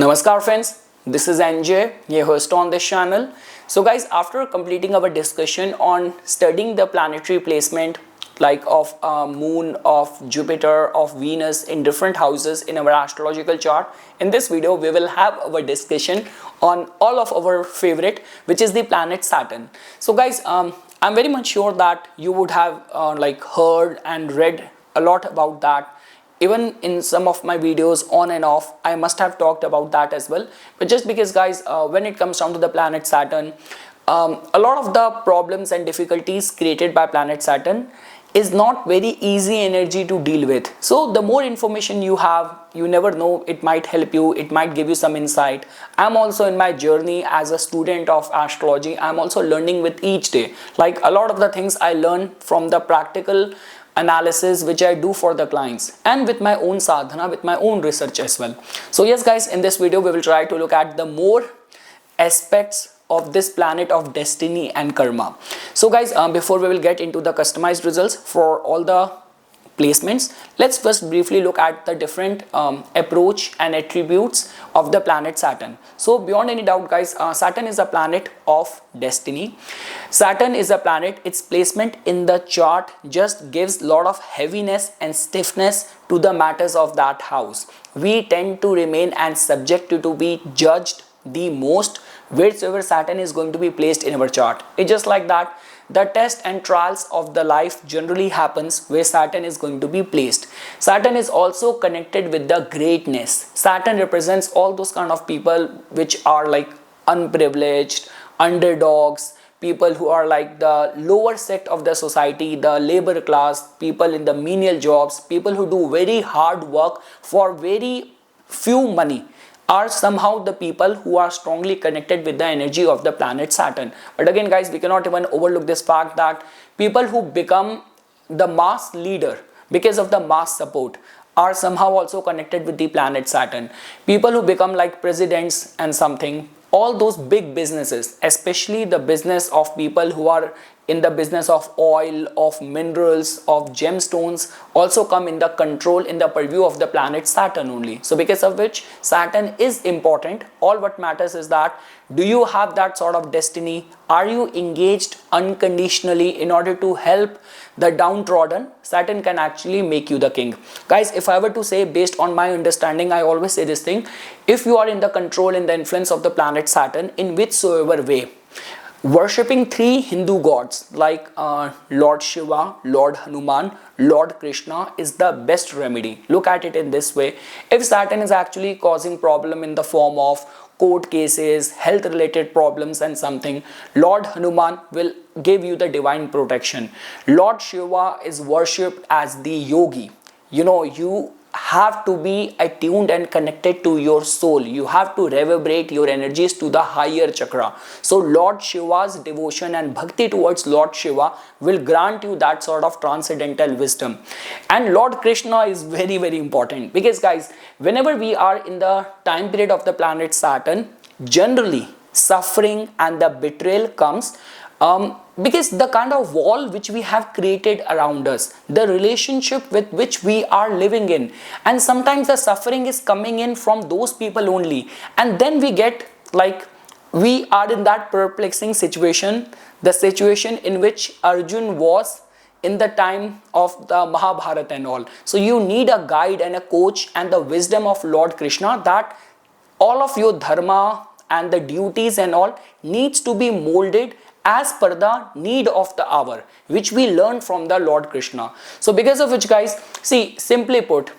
Namaskar friends, this is NJ, your host on this channel. So guys, after completing our discussion on studying the planetary placement like of moon, of Jupiter, of Venus in different houses in our astrological chart, in this video we will have our discussion on all of our favorite, which is the planet Saturn. So guys, I'm very much sure that you would have heard and read a lot about that. Even in some of my videos on and off, I must have talked about that as well. But just because guys, when it comes down to the planet Saturn, a lot of the problems and difficulties created by planet Saturn is not very easy energy to deal with. So the more information you have, you never know, it might help you, it might give you some insight. I'm also in my journey as a student of astrology, I'm also learning with each day. Like a lot of the things I learn from the practical analysis which I do for the clients and with my own sadhana, with my own research as well. So yes guys, in this video we will try to look at the more aspects of this planet of destiny and karma. So guys, before we will get into the customized results for all the placements, let's first briefly look at the different approach and attributes of the planet Saturn. So beyond any doubt guys, Saturn is a planet of destiny. Saturn is a planet, its placement in the chart just gives a lot of heaviness and stiffness to the matters of that house. We tend to remain and subject to be judged the most wheresoever Saturn is going to be placed in our chart. It's just like that. The test and trials of the life generally happens where Saturn is going to be placed. Saturn is also connected with the greatness. Saturn represents all those kind of people which are like unprivileged, underdogs, people who are like the lower sect of the society, the labor class, people in the menial jobs, people who do very hard work for very few money, are somehow the people who are strongly connected with the energy of the planet Saturn. But again guys, we cannot even overlook this fact that people who become the mass leader because of the mass support are somehow also connected with the planet Saturn. People who become like presidents and something, all those big businesses, especially the business of people who are in the business of oil, of minerals, of gemstones, also come in the control, in the purview of the planet Saturn only. So because of which Saturn is important. All what matters is that do you have that sort of destiny? Are you engaged unconditionally in order to help the downtrodden? Saturn can actually make you the king. Guys, if I were to say based on my understanding, I always say this thing: if you are in the control, in the influence of the planet Saturn in whichsoever way, worshipping three Hindu gods like Lord Shiva, Lord Hanuman, Lord Krishna is the best remedy. Look at it in this way: if Saturn is actually causing problem in the form of court cases, health related problems and something, Lord Hanuman will give you the divine protection. Lord Shiva is worshipped as the yogi. You have to be attuned and connected to your soul. You have to reverberate your energies to the higher chakra. So Lord Shiva's devotion and bhakti towards Lord Shiva will grant you that sort of transcendental wisdom. And Lord Krishna is very, very important because guys, whenever we are in the time period of the planet Saturn, generally suffering and the betrayal comes because the kind of wall which we have created around us, the relationship with which we are living in, and sometimes the suffering is coming in from those people only, and then we get like we are in that perplexing situation, the situation in which Arjun was in the time of the Mahabharata and all. So you need a guide and a coach and the wisdom of Lord Krishna, that all of your dharma and the duties and all needs to be molded as per the need of the hour, which we learn from the Lord Krishna. So because of which guys, see, simply put,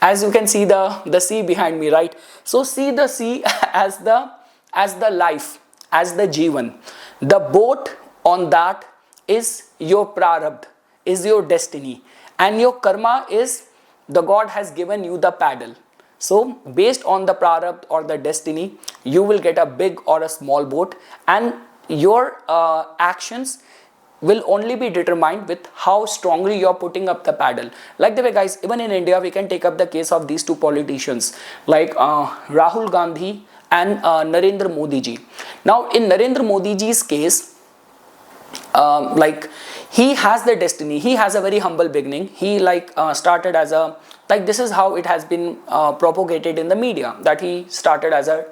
as you can see the sea behind me, right? So see the sea as the life, as the Jivan. The boat on that is your prarabdha, is your destiny, and your karma is the God has given you the paddle. So based on the prarabdha or the destiny, you will get a big or a small boat, and your actions will only be determined with how strongly you are putting up the paddle. Like the way guys, even in India, we can take up the case of these two politicians like Rahul Gandhi and Narendra Modi ji. Now in Narendra Modi ji's case, he has the destiny. He has a very humble beginning. He started as a like this is how it has been propagated in the media, that he started as a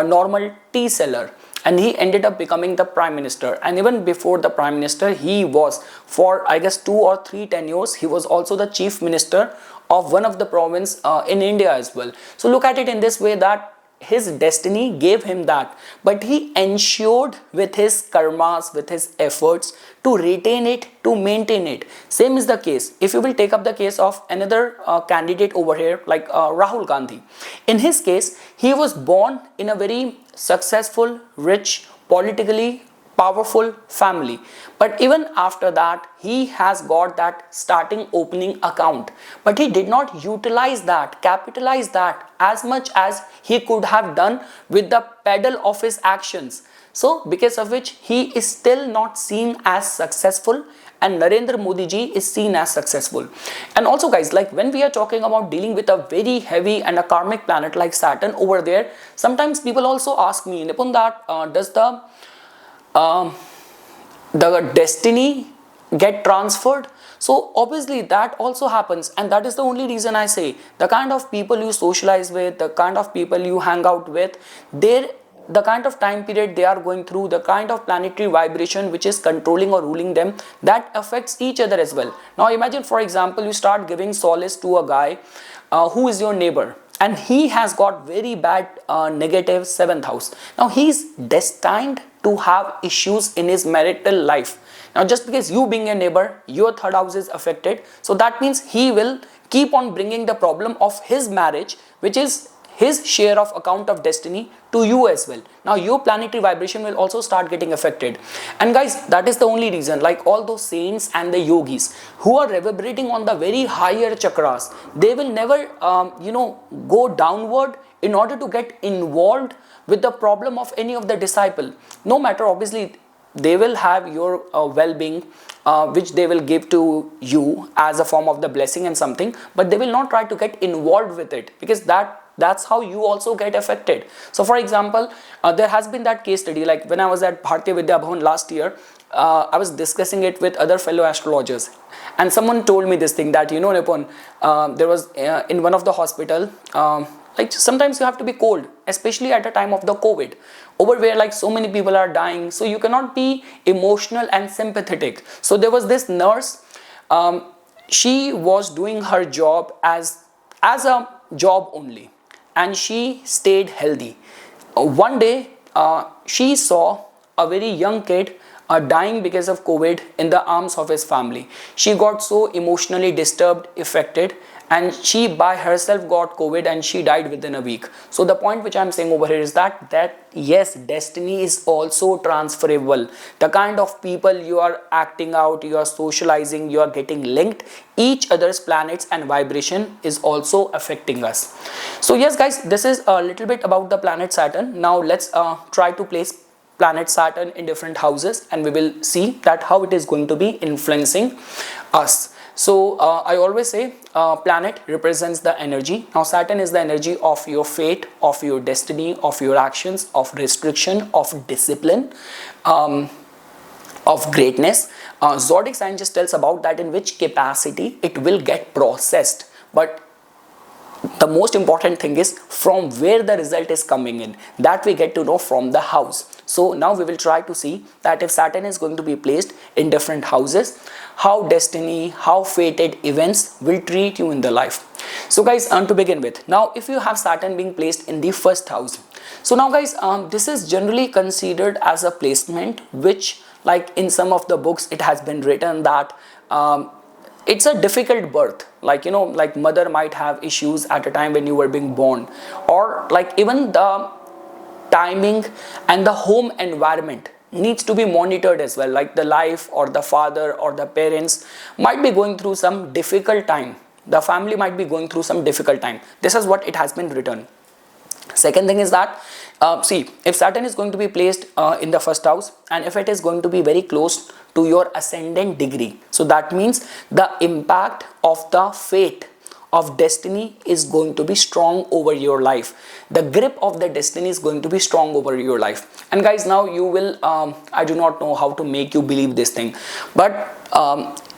normal tea seller and he ended up becoming the prime minister. And even before the prime minister, he was, for I guess 2 or 3 tenures, he was also the chief minister of one of the province in India as well. So look at it in this way, that his destiny gave him that, but he ensured with his karmas, with his efforts, to retain it, to maintain it. Same is the case if you will take up the case of another candidate over here, like Rahul Gandhi. In his case, he was born in a very successful, rich, politically powerful family, but even after that he has got that starting opening account, but he did not utilize that, capitalize that as much as he could have done with the pedal of his actions. So because of which he is still not seen as successful, and Narendra Modi ji is seen as successful. And also guys, like when we are talking about dealing with a very heavy and a karmic planet like Saturn over there, sometimes people also ask me, Nipun, that does the destiny get transferred? So obviously that also happens, and that is the only reason I say the kind of people you socialize with, the kind of people you hang out with, the kind of time period they are going through, the kind of planetary vibration which is controlling or ruling them, that affects each other as well. Now imagine, for example, you start giving solace to a guy who is your neighbor, and he has got very bad negative 7th house. Now he is destined to have issues in his marital life. Now just because you being a neighbor, your 3rd house is affected, so that means he will keep on bringing the problem of his marriage, which is his share of account of destiny, to you as well. Now your planetary vibration will also start getting affected. And guys, that is the only reason, like all those saints and the yogis who are reverberating on the very higher chakras, they will never go downward in order to get involved with the problem of any of the disciple. No matter, obviously they will have your well-being, which they will give to you as a form of the blessing and something, but they will not try to get involved with it, because that's how you also get affected. So for example, there has been that case study, like when I was at Bharatiya Vidya Bhavan last year, I was discussing it with other fellow astrologers, and someone told me this thing, that Nipun, there was in one of the hospital, like sometimes you have to be cold, especially at a time of the COVID, over where like so many people are dying, so you cannot be emotional and sympathetic. So there was this nurse, she was doing her job as a job only, and she stayed healthy. One day she saw a very young kid dying because of COVID in the arms of his family. She got so emotionally disturbed, affected, and she by herself got COVID and she died within a week. So the point which I'm saying over here is that yes, destiny is also transferable. The kind of people you are acting out, you are socializing, you are getting linked, each other's planets and vibration is also affecting us. So yes guys, this is a little bit about the planet Saturn. Now let's try to place planet Saturn in different houses, and we will see that how it is going to be influencing us. So I always say planet represents the energy. Now Saturn is the energy of your fate, of your destiny, of your actions, of restriction, of discipline, of greatness. Zodiac sign just tells about that in which capacity it will get processed. But the most important thing is from where the result is coming in, that we get to know from the house. So now we will try to see that if Saturn is going to be placed in different houses, how destiny, how fated events will treat you in the life. So guys, to begin with, now if you have Saturn being placed in the 1st house, so now guys, this is generally considered as a placement which, like in some of the books it has been written that it's a difficult birth, like like mother might have issues at a time when you were being born, or like even the timing and the home environment needs to be monitored as well, like the life or the father or the parents might be going through some difficult time, the family might be going through some difficult time. This is what it has been written. Second thing is that see, if Saturn is going to be placed in the 1st house, and if it is going to be very close to your ascendant degree, so that means the impact of the fate of destiny is going to be strong over your life. The grip of the destiny is going to be strong over your life. And guys, now you will I do not know how to make you believe this thing, but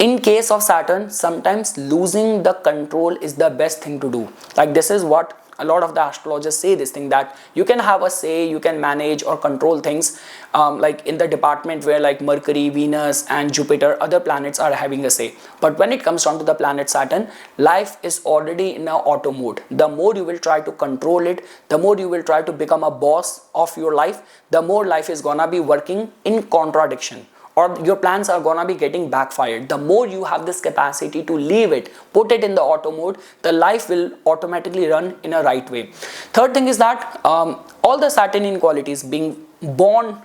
In case of Saturn, sometimes losing the control is the best thing to do. Like this is what a lot of the astrologers say, this thing, that you can have a say, you can manage or control things, like in the department where like Mercury, Venus and Jupiter, other planets are having a say. But when it comes down to the planet Saturn, life is already in a auto mode. The more you will try to control it, the more you will try to become a boss of your life, the more life is gonna be working in contradiction, or your plans are gonna be getting backfired. The more you have this capacity to leave it, put it in the auto mode, the life will automatically run in a right way. Third thing is that all the Saturnian qualities, being born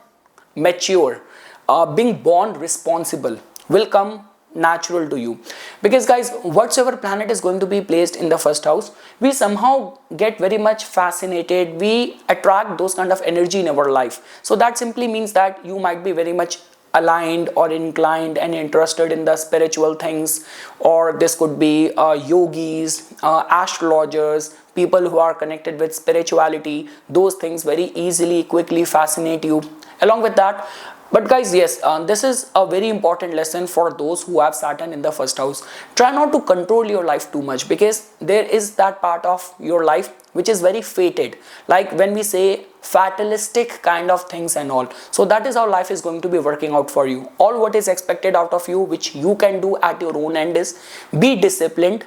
mature, being born responsible, will come natural to you. Because guys, whatsoever planet is going to be placed in the first house, we somehow get very much fascinated, we attract those kind of energy in our life. So that simply means that you might be very much aligned or inclined and interested in the spiritual things, or this could be yogis, astrologers, people who are connected with spirituality. Those things very easily, quickly fascinate you. Along with that, but guys, yes, this is a very important lesson for those who have Saturn in the first house. Try not to control your life too much, because there is that part of your life which is very fated, like when we say fatalistic kind of things and all. So that is how life is going to be working out for you. All what is expected out of you, which you can do at your own end, is be disciplined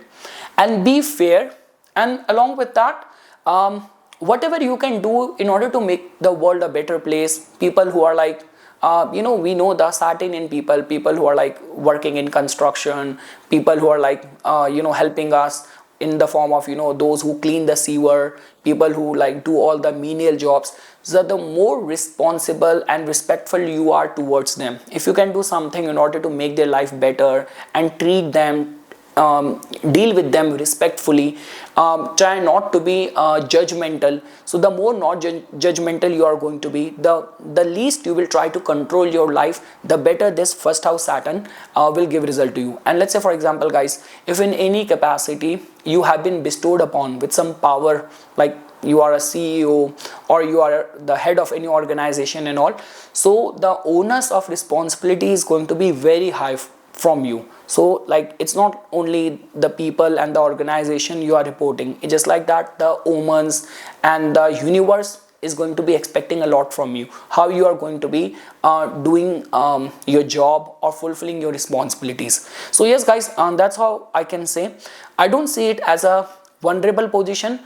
and be fair. And along with that, whatever you can do in order to make the world a better place, people who are like, we know the Saturnian people who are like working in construction, people who are like, helping us in the form of, those who clean the sewer, people who like do all the menial jobs. So the more responsible and respectful you are towards them, if you can do something in order to make their life better and treat them, deal with them respectfully, try not to be judgmental. So the more not judgmental you are going to be, the least you will try to control your life, the better this first house Saturn will give result to you. And let's say, for example guys, if in any capacity you have been bestowed upon with some power, like you are a CEO or you are the head of any organization and all, so the onus of responsibility is going to be very high from you. So like it's not only the people and the organization you are reporting, it's just like that the omens and the universe is going to be expecting a lot from you, how you are going to be doing your job or fulfilling your responsibilities. So yes guys, that's how I can say. I don't see it as a vulnerable position.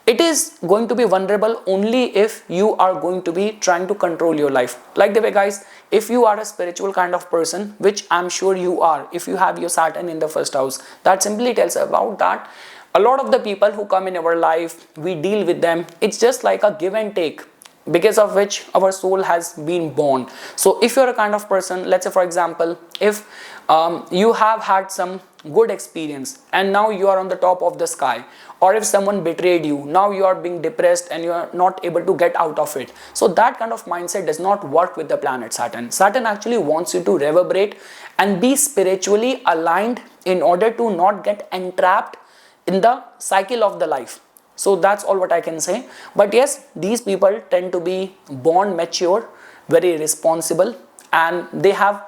It is going to be vulnerable only if you are going to be trying to control your life. Like the way guys, if you are a spiritual kind of person, which I'm sure you are, if you have your Saturn in the first house, that simply tells about that a lot of the people who come in our life, we deal with them, it's just like a give and take, because of which our soul has been born. So if you're a kind of person, let's say for example, if you have had some good experience and now you are on the top of the sky, or if someone betrayed you, now you are being depressed and you are not able to get out of it. So that kind of mindset does not work with the planet Saturn. Saturn actually wants you to reverberate and be spiritually aligned in order to not get entrapped in the cycle of the life. So that's all what I can say. But yes, these people tend to be born mature, very responsible, and they have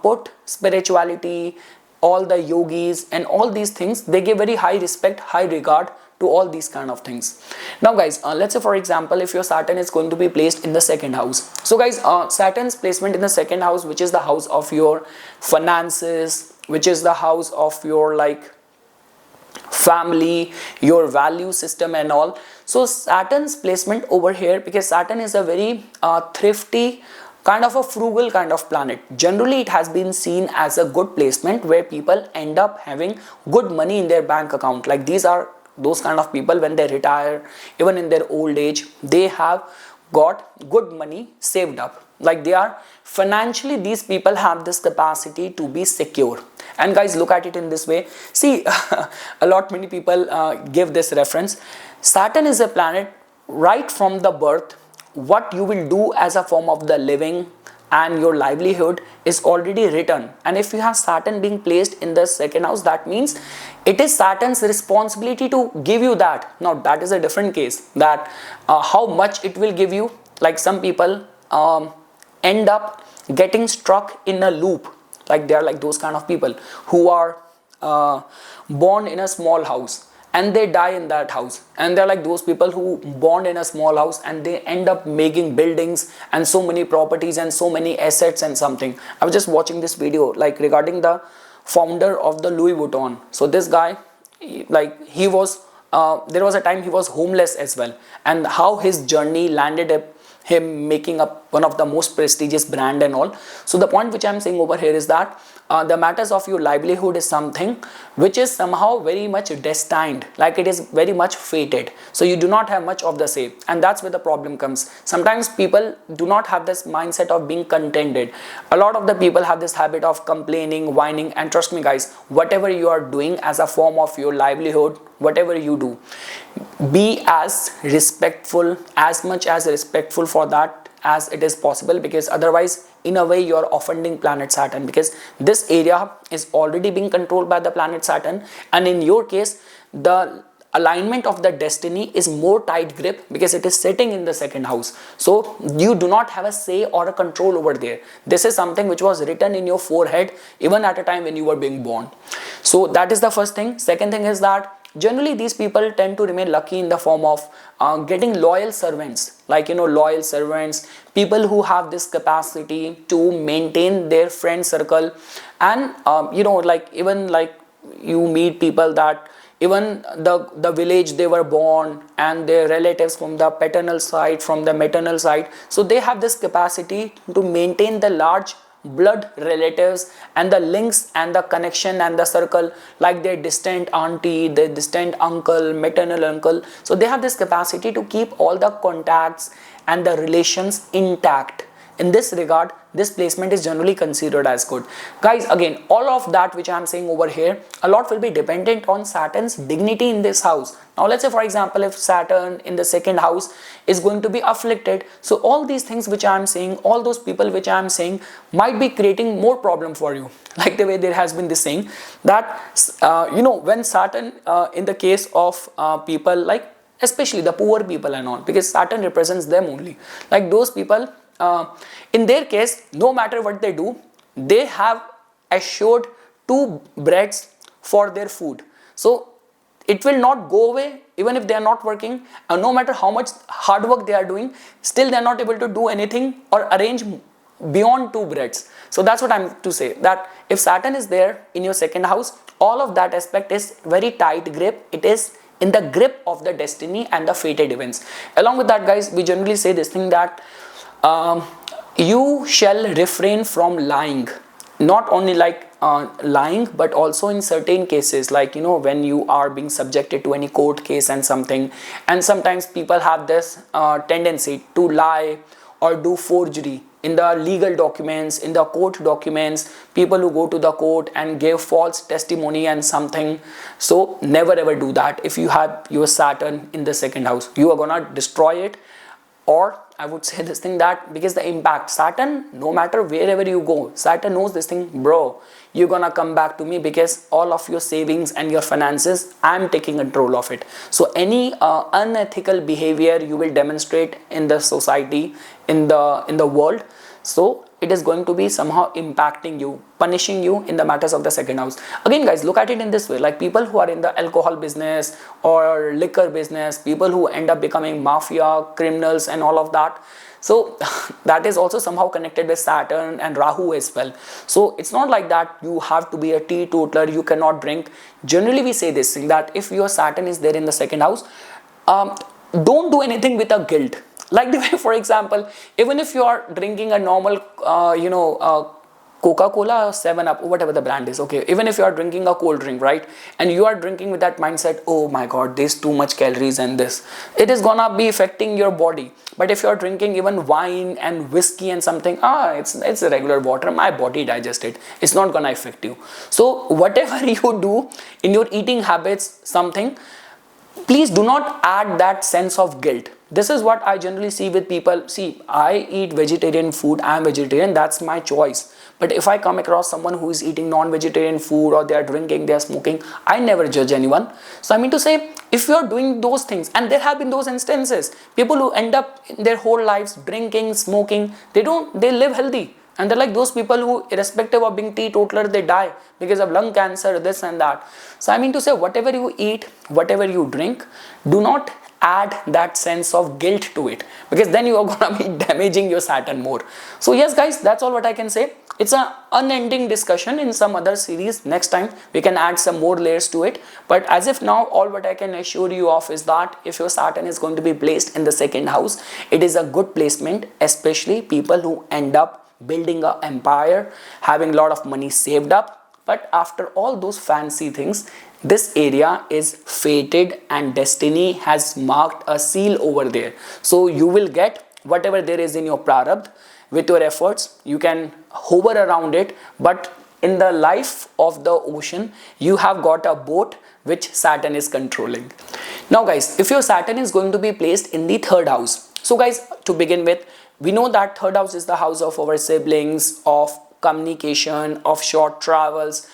put spirituality, all the yogis and all these things, they give very high respect, high regard to all these kind of things. Now guys, let's say for example, if your Saturn is going to be placed in the second house. So guys, Saturn's placement in the second house, which is the house of your finances, which is the house of your like family, your value system and all. So Saturn's placement over here, because Saturn is a very thrifty, kind of a frugal kind of planet. Generally, it has been seen as a good placement where people end up having good money in their bank account. Like these are those kind of people, when they retire, even in their old age, they have got good money saved up. Like they are financially, these people have this capacity to be secure. And guys, look at it in this way. See, many people give this reference. Saturn is a planet right from the birth. What you will do as a form of the living and your livelihood is already written. And if you have Saturn being placed in the second house, that means it is Saturn's responsibility to give you that. Now that is a different case, that how much it will give you. Like some people end up getting stuck in a loop Like they are like those kind of people who are born in a small house and they die in that house, and they're like those people who born in a small house and they end up making buildings and so many properties and so many assets and something. I was just watching this video like regarding the founder of the Louis Vuitton. So this guy, he was there was a time he was homeless as well, and how his journey landed up him making up one of the most prestigious brand and all. So the point which I'm saying over here is that the matters of your livelihood is something which is somehow very much destined, like it is very much fated. So you do not have much of the say, and that's where the problem comes. Sometimes people do not have this mindset of being contented. A lot of the people have this habit of complaining, whining, and trust me guys, whatever you are doing as a form of your livelihood, whatever you do, be as respectful, as much as respectful for that as it is possible, because otherwise in a way you are offending planet Saturn, because this area is already being controlled by the planet Saturn, and in your case the alignment of the destiny is more tight grip because it is sitting in the second house. So you do not have a say or a control over there. This is something which was written in your forehead even at a time when you were being born. So that is the first thing. Second thing is that generally these people tend to remain lucky in the form of getting loyal servants, like loyal servants, people who have this capacity to maintain their friend circle. And like even like you meet people that even the village they were born and their relatives from the paternal side, from the maternal side, so they have this capacity to maintain the large blood relatives and the links and the connection and the circle, like their distant auntie, their distant uncle, maternal uncle. So they have this capacity to keep all the contacts and the relations intact. In this regard, this placement is generally considered as good. Guys, again, all of that which I am saying over here, a lot will be dependent on Saturn's dignity in this house. Now let's say for example, if Saturn in the second house is going to be afflicted, so all these things which I am saying, all those people which I am saying might be creating more problem for you. Like the way there has been this saying that when Saturn in the case of people like especially the poor people and all, because Saturn represents them only, like those people, in their case, no matter what they do, they have assured 2 breads for their food. So it will not go away even if they are not working, and no matter how much hard work they are doing, still they are not able to do anything or arrange beyond 2 breads. So that's what I'm to say, that if Saturn is there in your second house, all of that aspect is very tight grip. It is in the grip of the destiny and the fated events. Along with that, guys, we generally say this thing that you shall refrain from lying. Not only like lying, but also in certain cases, like when you are being subjected to any court case and something, and sometimes people have this tendency to lie or do forgery in the legal documents, in the court documents, people who go to the court and give false testimony and something. So never ever do that. If you have your Saturn in the second house, you are gonna destroy it. Or I would say this thing that because the impact, Saturn, no matter wherever you go, Saturn knows this thing, bro, you're gonna come back to me because all of your savings and your finances, I'm taking control of it. So any unethical behavior you will demonstrate in the society, in the world, so it is going to be somehow impacting you, punishing you in the matters of the second house. Again, guys, look at it in this way, like people who are in the alcohol business or liquor business, people who end up becoming mafia, criminals and all of that. So that is also somehow connected with Saturn and Rahu as well. So it's not like that you have to be a teetotaler, you cannot drink. Generally we say this thing that if your Saturn is there in the second house, don't do anything with a guilt. Like the way, for example, even if you are drinking a normal, Coca-Cola or 7-Up, whatever the brand is, okay, even if you are drinking a cold drink, right, and you are drinking with that mindset, oh my god, there's too much calories and this, it is gonna be affecting your body. But if you are drinking even wine and whiskey and something, it's a regular water, my body digests it, it's not gonna affect you. So whatever you do in your eating habits, something, please do not add that sense of guilt. This is what I generally see with people. See, I eat vegetarian food, I am vegetarian, that's my choice. But if I come across someone who is eating non-vegetarian food, or they are drinking, they are smoking, I never judge anyone. So I mean to say, if you are doing those things, and there have been those instances, people who end up in their whole lives drinking, smoking, they live healthy. And they're like those people who, irrespective of being teetotaler, they die because of lung cancer, this and that. So I mean to say, whatever you eat, whatever you drink, do not add that sense of guilt to it, because then you are gonna be damaging your Saturn more. So yes guys, that's all what I can say. It's an unending discussion. In some other series next time we can add some more layers to it, but as if now, all what I can assure you of is that if your Saturn is going to be placed in the second house, it is a good placement, especially people who end up building an empire, having a lot of money saved up. But after all those fancy things, this area is fated and destiny has marked a seal over there. So you will get whatever there is in your prarabdha. With your efforts, you can hover around it, but in the life of the ocean, you have got a boat which Saturn is controlling. Now guys, if your Saturn is going to be placed in the third house, so guys, to begin with, we know that third house is the house of our siblings, of communication, of short travels.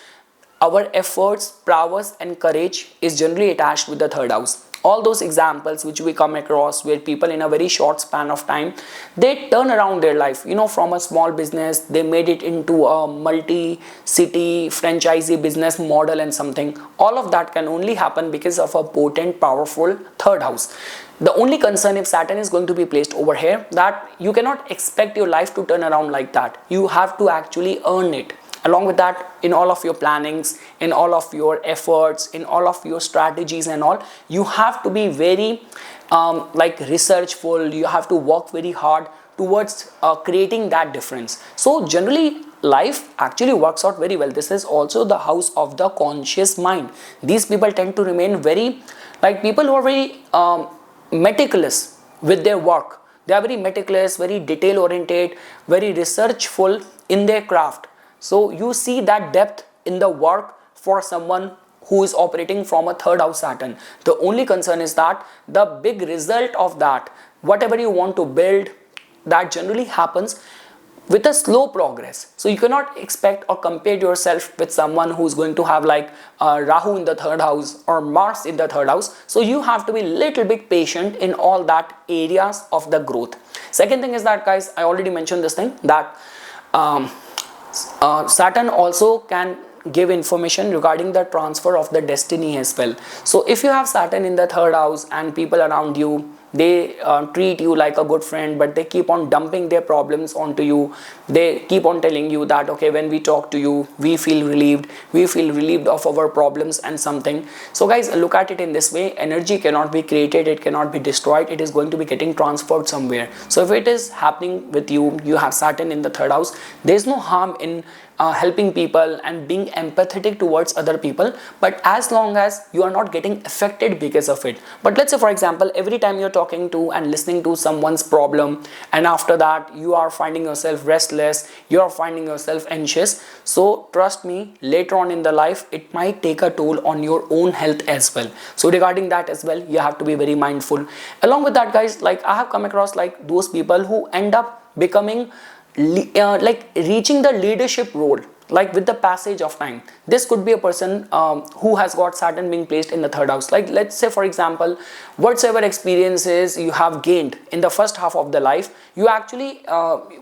Our efforts, prowess and courage is generally attached with the third house. All those examples which we come across where people in a very short span of time, they turn around their life, you know, from a small business, they made it into a multi-city franchisee business model and something. All of that can only happen because of a potent, powerful third house. The only concern, if Saturn is going to be placed over here, that you cannot expect your life to turn around like that. You have to actually earn it. Along with that, in all of your plannings, in all of your efforts, in all of your strategies and all, you have to be very like researchful. You have to work very hard towards creating that difference. So generally life actually works out very well. This is also the house of the conscious mind. These people tend to remain very, like people who are very meticulous with their work. They are very meticulous, very detail oriented, very researchful in their craft. So you see that depth in the work for someone who is operating from a third house Saturn. The only concern is that the big result of that, whatever you want to build, that generally happens with a slow progress. So you cannot expect or compare yourself with someone who's going to have like Rahu in the third house or Mars in the third house. So you have to be little bit patient in all that areas of the growth. Second thing is that guys, I already mentioned this thing that Saturn also can give information regarding the transfer of the destiny as well. So if you have Saturn in the third house and people around you, they treat you like a good friend, but they keep on dumping their problems onto you. They keep on telling you that, okay, when we talk to you, we feel relieved of our problems and something. So guys, look at it in this way. Energy cannot be created, it cannot be destroyed, it is going to be getting transferred somewhere. So if it is happening with you, you have Saturn in the third house, there is no harm in helping people and being empathetic towards other people, but as long as you are not getting affected because of it. But let's say for example, every time you're talking to and listening to someone's problem, and after that you are finding yourself restless, you are finding yourself anxious, so trust me, later on in the life it might take a toll on your own health as well. So regarding that as well, you have to be very mindful. Along with that guys, like I have come across like those people who end up becoming like reaching the leadership role, like with the passage of time. This could be a person who has got Saturn being placed in the third house. Like let's say for example, whatsoever experiences you have gained in the first half of the life, you actually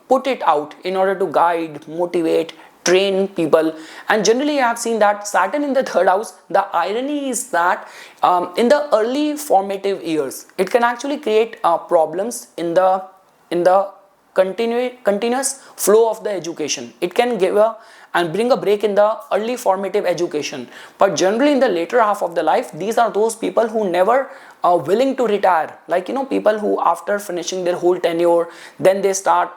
put it out in order to guide, motivate, train people. And generally I have seen that Saturn in the third house, the irony is that in the early formative years, it can actually create problems in the continuous flow of the education. It can give and bring a break in the early formative education, but generally in the later half of the life, these are those people who never are willing to retire. Like, you know, people who after finishing their whole tenure, then they start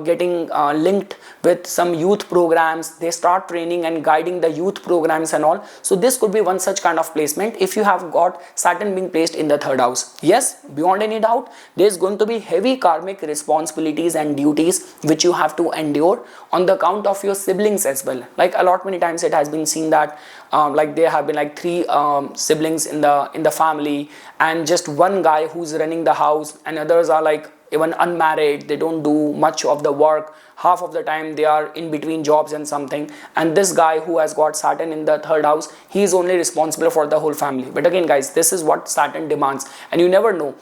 getting linked with some youth programs, they start training and guiding the youth programs and all. So this could be one such kind of placement if you have got Saturn being placed in the third house. Yes, beyond any doubt, there is going to be heavy karmic responsibilities and duties which you have to endure on the account of your siblings as well. Like a lot many times it has been seen that like there have been like 3 siblings in the family, and just one guy who's running the house, and others are like even unmarried, they don't do much of the work, half of the time they are in between jobs and something. And this guy who has got Saturn in the third house, he is only responsible for the whole family. But again guys, this is what Saturn demands, and you never know,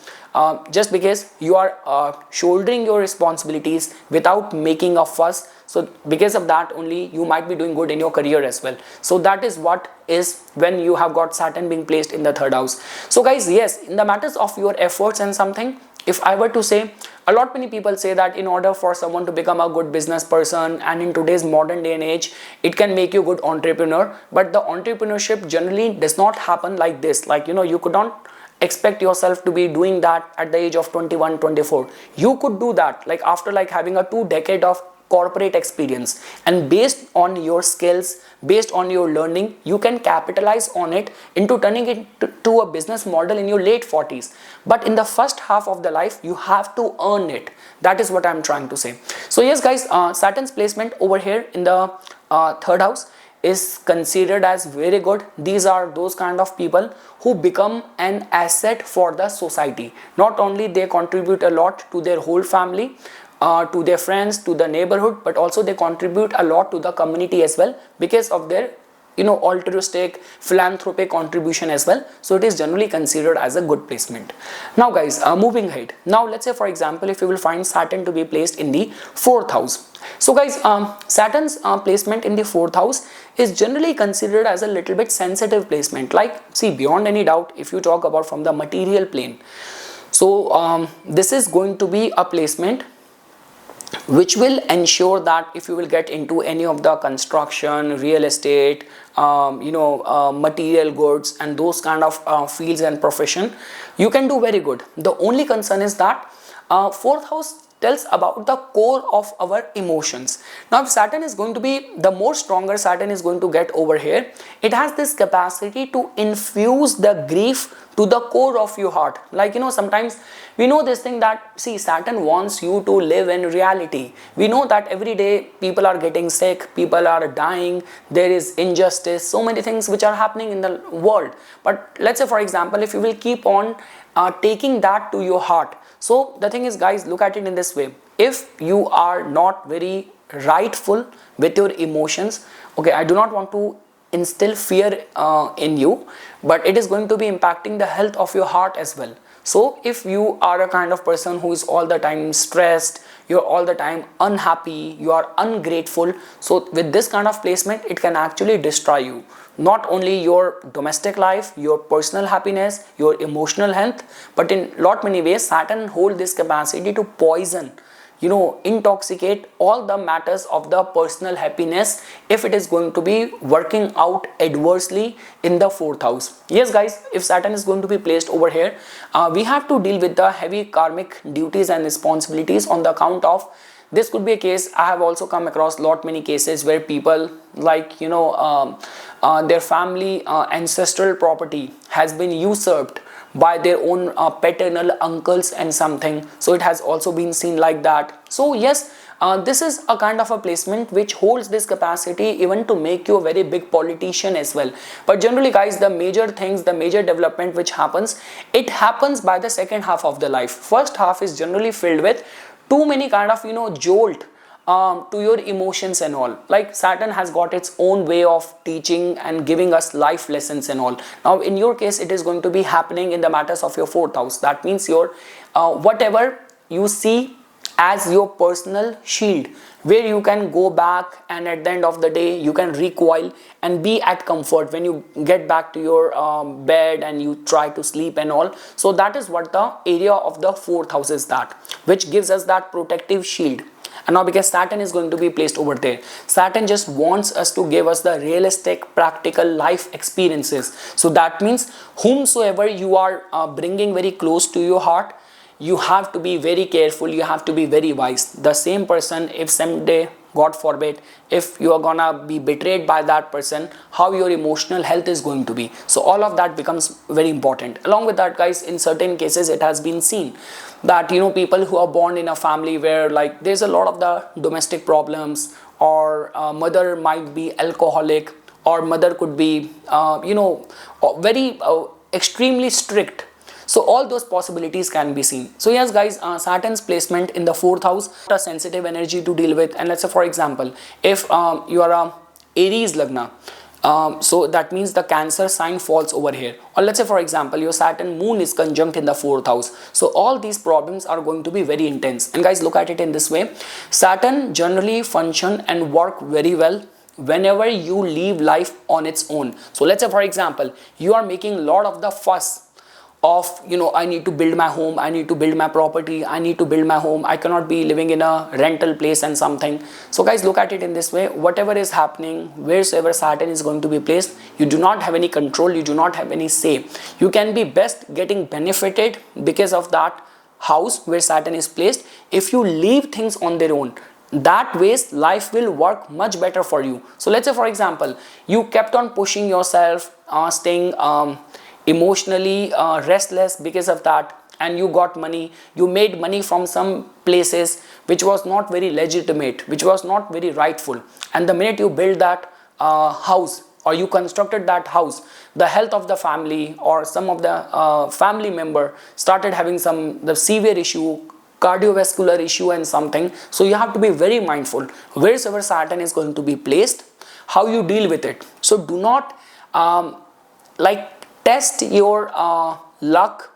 just because you are shouldering your responsibilities without making a fuss, so because of that only you might be doing good in your career as well. So that is what is when you have got Saturn being placed in the third house. So guys, yes, in the matters of your efforts and something, if I were to say, a lot many people say that in order for someone to become a good business person, and in today's modern day and age, it can make you a good entrepreneur. But the entrepreneurship generally does not happen like this. Like, you know, you could not expect yourself to be doing that at the age of 21, 24. You could do that like after like having a 2 decade of corporate experience, and based on your skills, based on your learning, you can capitalize on it into turning it to a business model in your late 40s. But in the first half of the life, you have to earn it. That is what I'm trying to say. So yes guys, Saturn's placement over here in the third house is considered as very good. These are those kind of people who become an asset for the society. Not only they contribute a lot to their whole family, to their friends, to the neighborhood, but also they contribute a lot to the community as well because of their, you know, altruistic philanthropic contribution as well. So it is generally considered as a good placement. Now guys, moving ahead, now let's say for example, if you will find Saturn to be placed in the fourth house. So guys, Saturn's placement in the fourth house is generally considered as a little bit sensitive placement. Like, see, beyond any doubt, if you talk about from the material plane, so this is going to be a placement which will ensure that if you will get into any of the construction, real estate, material goods and those kind of fields and profession, you can do very good. The only concern is that fourth house tells about the core of our emotions. Now if Saturn is going to be, the more stronger Saturn is going to get over here, it has this capacity to infuse the grief to the core of your heart. Like, you know, sometimes we know this thing that, see, Saturn wants you to live in reality. We know that every day people are getting sick, people are dying, there is injustice, so many things which are happening in the world. But let's say for example, if you will keep on taking that to your heart. So the thing is guys, look at it in this way. If you are not very rightful with your emotions, okay, I do not want to instill fear in you, but it is going to be impacting the health of your heart as well. So if you are a kind of person who is all the time stressed, you're all the time unhappy, you are ungrateful, so with this kind of placement, it can actually destroy you. Not only your domestic life, your personal happiness, your emotional health, but in lot many ways, Saturn holds this capacity to poison, you know, intoxicate all the matters of the personal happiness if it is going to be working out adversely in the fourth house. Yes guys, if Saturn is going to be placed over here, we have to deal with the heavy karmic duties and responsibilities on the account of, this could be a case, I have also come across lot many cases where people, like, you know, their family ancestral property has been usurped by their own paternal uncles and something. So it has also been seen like that. So yes, this is a kind of a placement which holds this capacity even to make you a very big politician as well. But generally guys, the major things, the major development which happens, it happens by the second half of the life. First half is generally filled with too many kind of, you know, jolt to your emotions and all. Like Saturn has got its own way of teaching and giving us life lessons and all. Now in your case, it is going to be happening in the matters of your fourth house. That means your whatever you see as your personal shield, where you can go back and at the end of the day you can recoil and be at comfort when you get back to your bed and you try to sleep and all. So that is what the area of the fourth house is, that which gives us that protective shield. And now because Saturn is going to be placed over there, Saturn just wants us to give us the realistic, practical life experiences. So that means whomsoever you are bringing very close to your heart, you have to be very careful, you have to be very wise. The same person, if someday, God forbid, if you are gonna be betrayed by that person, how your emotional health is going to be. So all of that becomes very important. Along with that guys, in certain cases it has been seen that, you know, people who are born in a family where like there's a lot of the domestic problems, or mother might be alcoholic, or mother could be very extremely strict. So all those possibilities can be seen. So yes guys, Saturn's placement in the 4th house, a sensitive energy to deal with. And let's say for example, if you are a Aries Lagna, so that means the Cancer sign falls over here. Or let's say for example, your Saturn moon is conjunct in the 4th house. So all these problems are going to be very intense. And guys, look at it in this way. Saturn generally function and work very well whenever you leave life on its own. So let's say for example, you are making a lot of the fuss of, you know, I need to build my home, I need to build my property, I need to build my home, I cannot be living in a rental place and something. So guys, look at it in this way. Whatever is happening, wheresoever Saturn is going to be placed, you do not have any control, you do not have any say. You can be best getting benefited because of that house where Saturn is placed if you leave things on their own. That ways life will work much better for you. So let's say for example, you kept on pushing yourself, staying emotionally restless because of that, and you got money, you made money from some places which was not very legitimate, which was not very rightful. And the minute you build that house, or you constructed that house, the health of the family or some of the family member started having the severe issue, cardiovascular issue and something. So you have to be very mindful wherever Saturn is going to be placed, how you deal with it. So do not like test your luck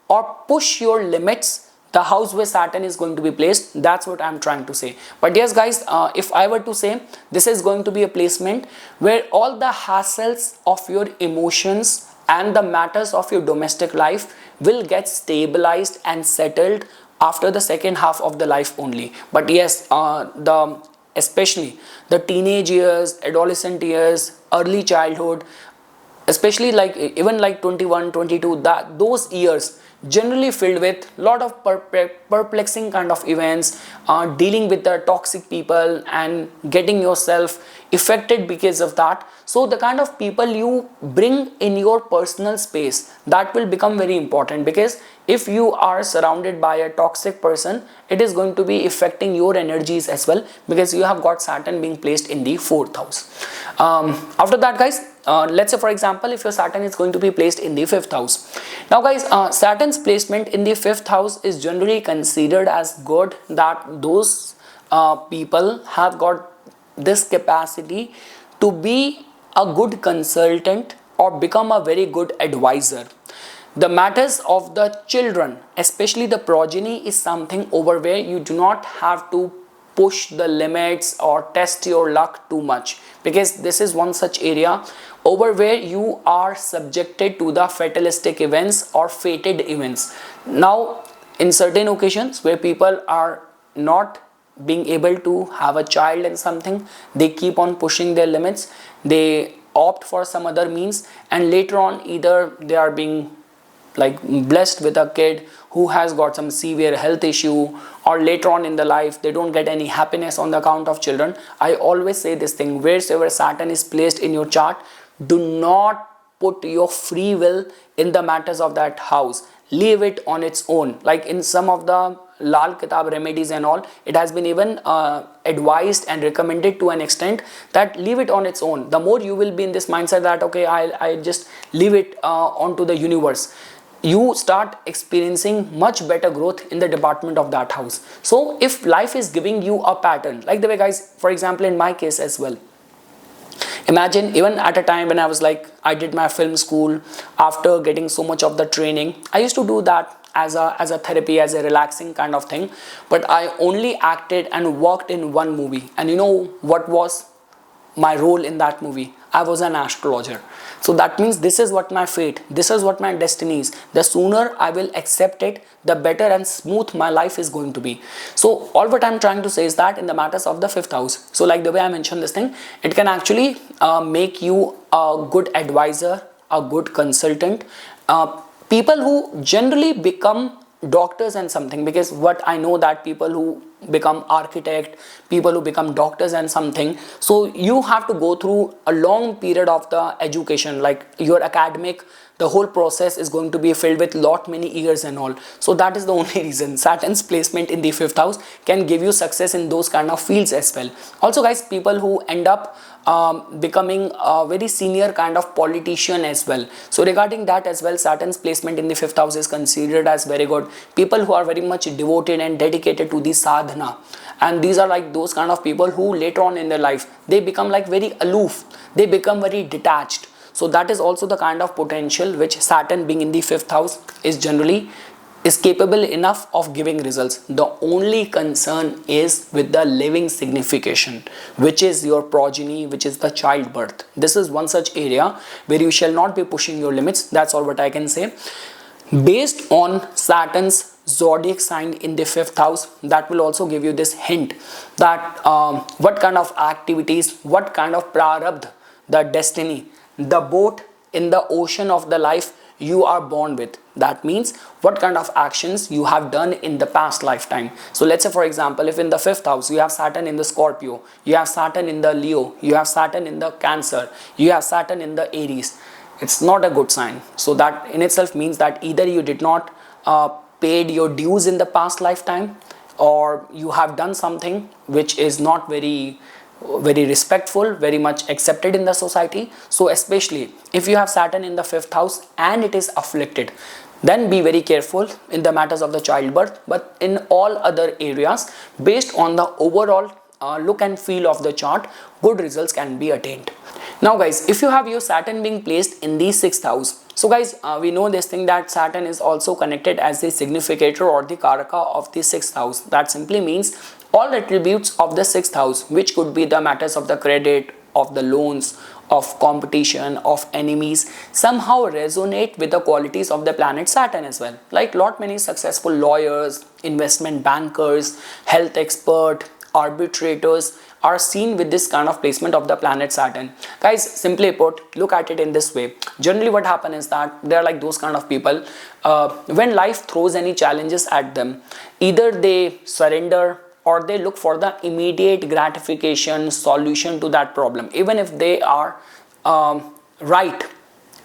or push your limits the house where Saturn is going to be placed. That's what I'm trying to say. But yes guys, if I were to say, this is going to be a placement where all the hassles of your emotions and the matters of your domestic life will get stabilized and settled after the second half of the life only. But yes, especially the teenage years, adolescent years, early childhood, especially like even like 21, 22, that those years generally filled with lot of perplexing kind of events, dealing with the toxic people and getting yourself affected because of that. So the kind of people you bring in your personal space, that will become very important, because if you are surrounded by a toxic person, it is going to be affecting your energies as well, because you have got Saturn being placed in the 4th house. After that guys, let's say for example, if your Saturn is going to be placed in the 5th house. Now guys, Saturn's placement in the 5th house is generally considered as good, that those people have got this capacity to be a good consultant or become a very good advisor. The matters of the children, especially the progeny, is something over where you do not have to push the limits or test your luck too much, because this is one such area over where you are subjected to the fatalistic events or fated events. Now in certain occasions where people are not being able to have a child and something, they keep on pushing their limits, they opt for some other means, and later on either they are being like blessed with a kid who has got some severe health issue, or later on in the life they don't get any happiness on the account of children. I always say this thing, wherever Saturn is placed in your chart, do not put your free will in the matters of that house. Leave it on its own. Like in some of the Lal Kitab remedies and all, it has been even advised and recommended to an extent that leave it on its own. The more you will be in this mindset that okay, I just leave it onto the universe, you start experiencing much better growth in the department of that house. So if life is giving you a pattern, like the way guys, for example in my case as well, imagine even at a time when I was like, I did my film school, after getting so much of the training, I used to do that as a therapy, as a relaxing kind of thing, but I only acted and worked in one movie. And you know what was my role in that movie? I was an astrologer. So that means this is what my fate, this is what my destiny is. The sooner I will accept it, the better and smooth my life is going to be. So all what I'm trying to say is that in the matters of the 5th house, so like the way I mentioned this thing, it can actually make you a good advisor, a good consultant, people who generally become doctors and something, because what I know that people who become architect, people who become doctors and something, so you have to go through a long period of the education, like your academic the whole process is going to be filled with lot many years and all. So that is the only reason Saturn's placement in the 5th house can give you success in those kind of fields as well. Also guys, people who end up becoming a very senior kind of politician as well. So regarding that as well, Saturn's placement in the 5th house is considered as very good. People who are very much devoted and dedicated to the sadhana, and these are like those kind of people who later on in their life they become like very aloof, they become very detached. So that is also the kind of potential which Saturn being in the 5th house is capable enough of giving results. The only concern is with the living signification, which is your progeny, which is the childbirth. This is one such area where you shall not be pushing your limits. That's all what I can say. Based on Saturn's zodiac sign in the 5th house, that will also give you this hint that what kind of activities, what kind of prarabdha, the destiny, the boat in the ocean of the life you are born with. That means what kind of actions you have done in the past lifetime. So let's say for example, if in the 5th house you have Saturn in the Scorpio, you have Saturn in the Leo, you have Saturn in the Cancer, you have Saturn in the Aries, it's not a good sign. So that in itself means that either you did not paid your dues in the past lifetime, or you have done something which is not very respectful, very much accepted in the society. So especially if you have Saturn in the 5th house and it is afflicted, then be very careful in the matters of the childbirth. But in all other areas, based on the overall look and feel of the chart, good results can be attained. Now guys, if you have your Saturn being placed in the 6th house, so guys, we know this thing that Saturn is also connected as the significator or the karaka of the 6th house. That simply means all attributes of the 6th house, which could be the matters of the credit, of the loans, of competition, of enemies, somehow resonate with the qualities of the planet Saturn as well. Like lot many successful lawyers, investment bankers, health expert, arbitrators are seen with this kind of placement of the planet Saturn. Guys, simply put, look at it in this way. Generally what happens is that they are like those kind of people, when life throws any challenges at them, either they surrender or they look for the immediate gratification solution to that problem, even if they are right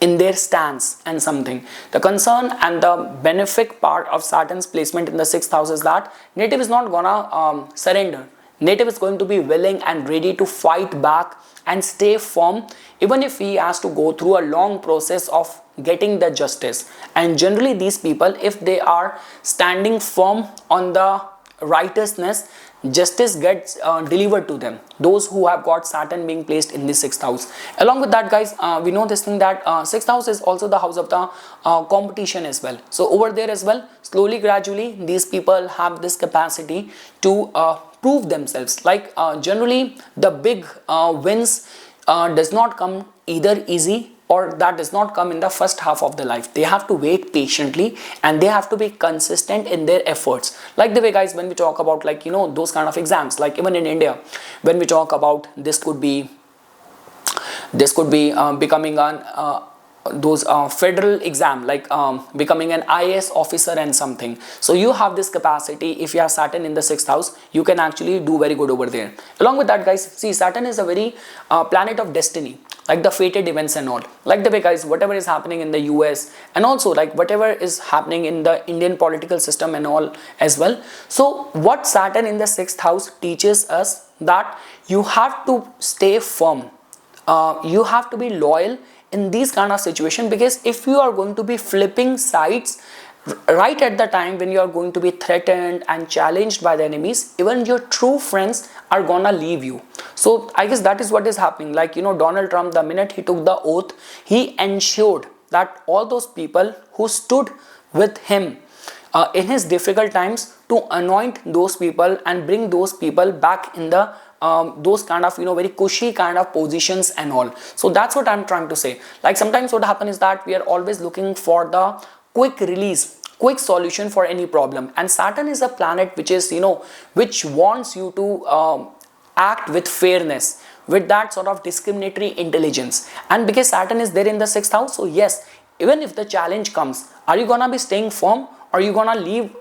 in their stance and something. The concern and the benefic part of Saturn's placement in the 6th house is that native is not gonna surrender. Native is going to be willing and ready to fight back and stay firm, even if he has to go through a long process of getting the justice. And generally these people, if they are standing firm on the righteousness, justice gets delivered to them, those who have got Saturn being placed in the 6th house. Along with that guys, we know this thing that 6th house is also the house of the competition as well. So over there as well, slowly gradually these people have this capacity to prove themselves. Like generally the big wins does not come either easy, or that does not come in the first half of the life. They have to wait patiently and they have to be consistent in their efforts. Like the way guys, when we talk about like, you know, those kind of exams, like even in India, when we talk about this could be becoming an those federal exam, like becoming an IAS officer and something. So you have this capacity. If you have Saturn in the 6th house, you can actually do very good over there. Along with that guys, see, Saturn is a very planet of destiny, like the fated events and all. Like the way guys, whatever is happening in the US and also like whatever is happening in the Indian political system and all as well. So what Saturn in the 6th house teaches us, that you have to stay firm, you have to be loyal in these kind of situation, because if you are going to be flipping sides right at the time when you are going to be threatened and challenged by the enemies, even your true friends are gonna leave you. So I guess that is what is happening. Like, you know, Donald Trump, the minute he took the oath, he ensured that all those people who stood with him in his difficult times, to anoint those people and bring those people back in the those kind of, you know, very cushy kind of positions and all. So that's what I'm trying to say. Like sometimes what happens is that we are always looking for the quick release, quick solution for any problem, and Saturn is a planet which is, you know, which wants you to act with fairness, with that sort of discriminatory intelligence. And because Saturn is there in the 6th house, so yes, even if the challenge comes, are you gonna be staying firm, or are you gonna leave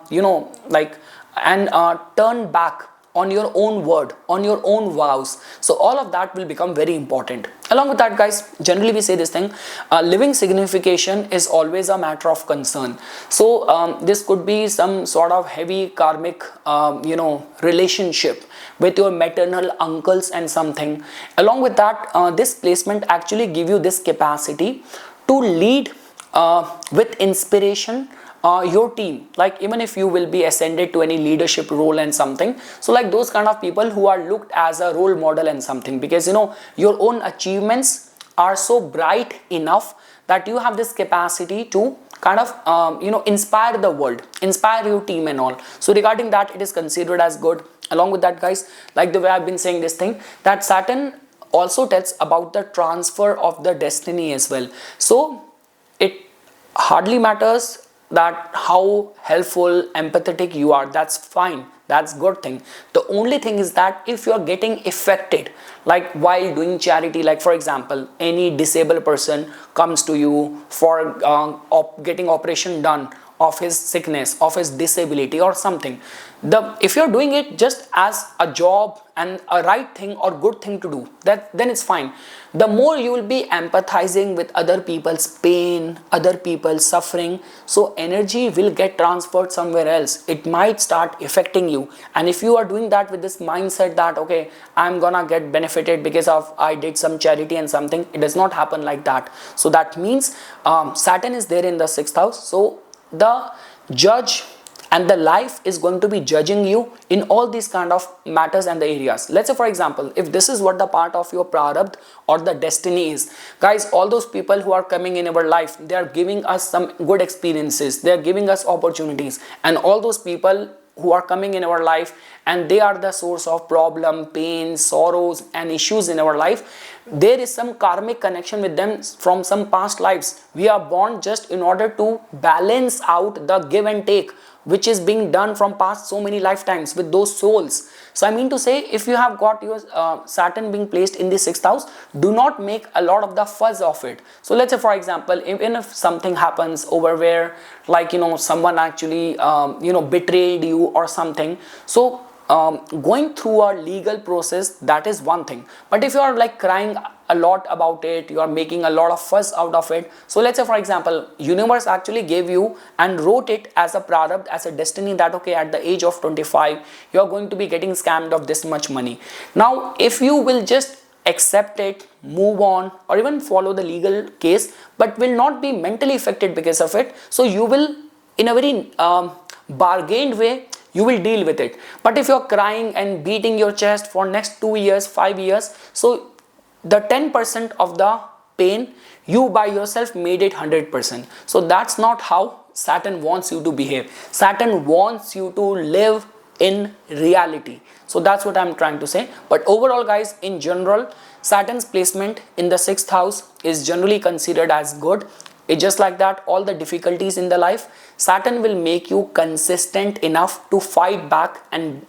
you know, like, and turn back on your own word, on your own vows. So all of that will become very important. Along with that, guys, generally we say this thing, living signification is always a matter of concern. So this could be some sort of heavy karmic relationship with your maternal uncles and something. Along with that, this placement actually give you this capacity to lead with inspiration your team. Like even if you will be ascended to any leadership role and something, so like those kind of people who are looked as a role model and something, because your own achievements are so bright enough that you have this capacity to kind of inspire the world, inspire your team and all. So regarding that, it is considered as good. Along with that, guys, like the way I've been saying this thing, that Saturn also tells about the transfer of the destiny as well. So it hardly matters that how helpful, empathetic you are. That's fine, that's good thing. The only thing is that if you're getting affected, like while doing charity, like for example, any disabled person comes to you for getting operation done of his sickness, of his disability or something, if you're doing it just as a job and a right thing or good thing to do, then it's fine. The more you will be empathizing with other people's pain, other people's suffering, so energy will get transferred somewhere else. It might start affecting you. And if you are doing that with this mindset that okay, I'm gonna get benefited because of I did some charity and something, it does not happen like that. So that means Saturn is there in the 6th house. So the judge and the life is going to be judging you in all these kind of matters and the areas. Let's say for example, if this is what the part of your prarabdha or the destiny is, guys, all those people who are coming in our life, they are giving us some good experiences, they are giving us opportunities, and all those people who are coming in our life and they are the source of problem, pain, sorrows and issues in our life, there is some karmic connection with them from some past lives. We are born just in order to balance out the give and take which is being done from past so many lifetimes with those souls. So I mean to say, if you have got your Saturn being placed in the 6th house, do not make a lot of the fuzz of it. So let's say for example, even if something happens over where like someone actually betrayed you or something, so going through a legal process, that is one thing. But if you are like crying a lot about it, you are making a lot of fuss out of it, so let's say for example, universe actually gave you and wrote it as a prarabdha, as a destiny, that okay, at the age of 25 you are going to be getting scammed of this much money. Now if you will just accept it, move on, or even follow the legal case, but will not be mentally affected because of it, so you will in a very bargained way you will deal with it. But if you're crying and beating your chest for next 2 years, 5 years, so the 10% of the pain, you by yourself made it 100%. So that's not how Saturn wants you to behave. Saturn wants you to live in reality. So that's what I'm trying to say. But overall, guys, in general, Saturn's placement in the 6th house is generally considered as good. It's just like that, all the difficulties in the life, Saturn will make you consistent enough to fight back and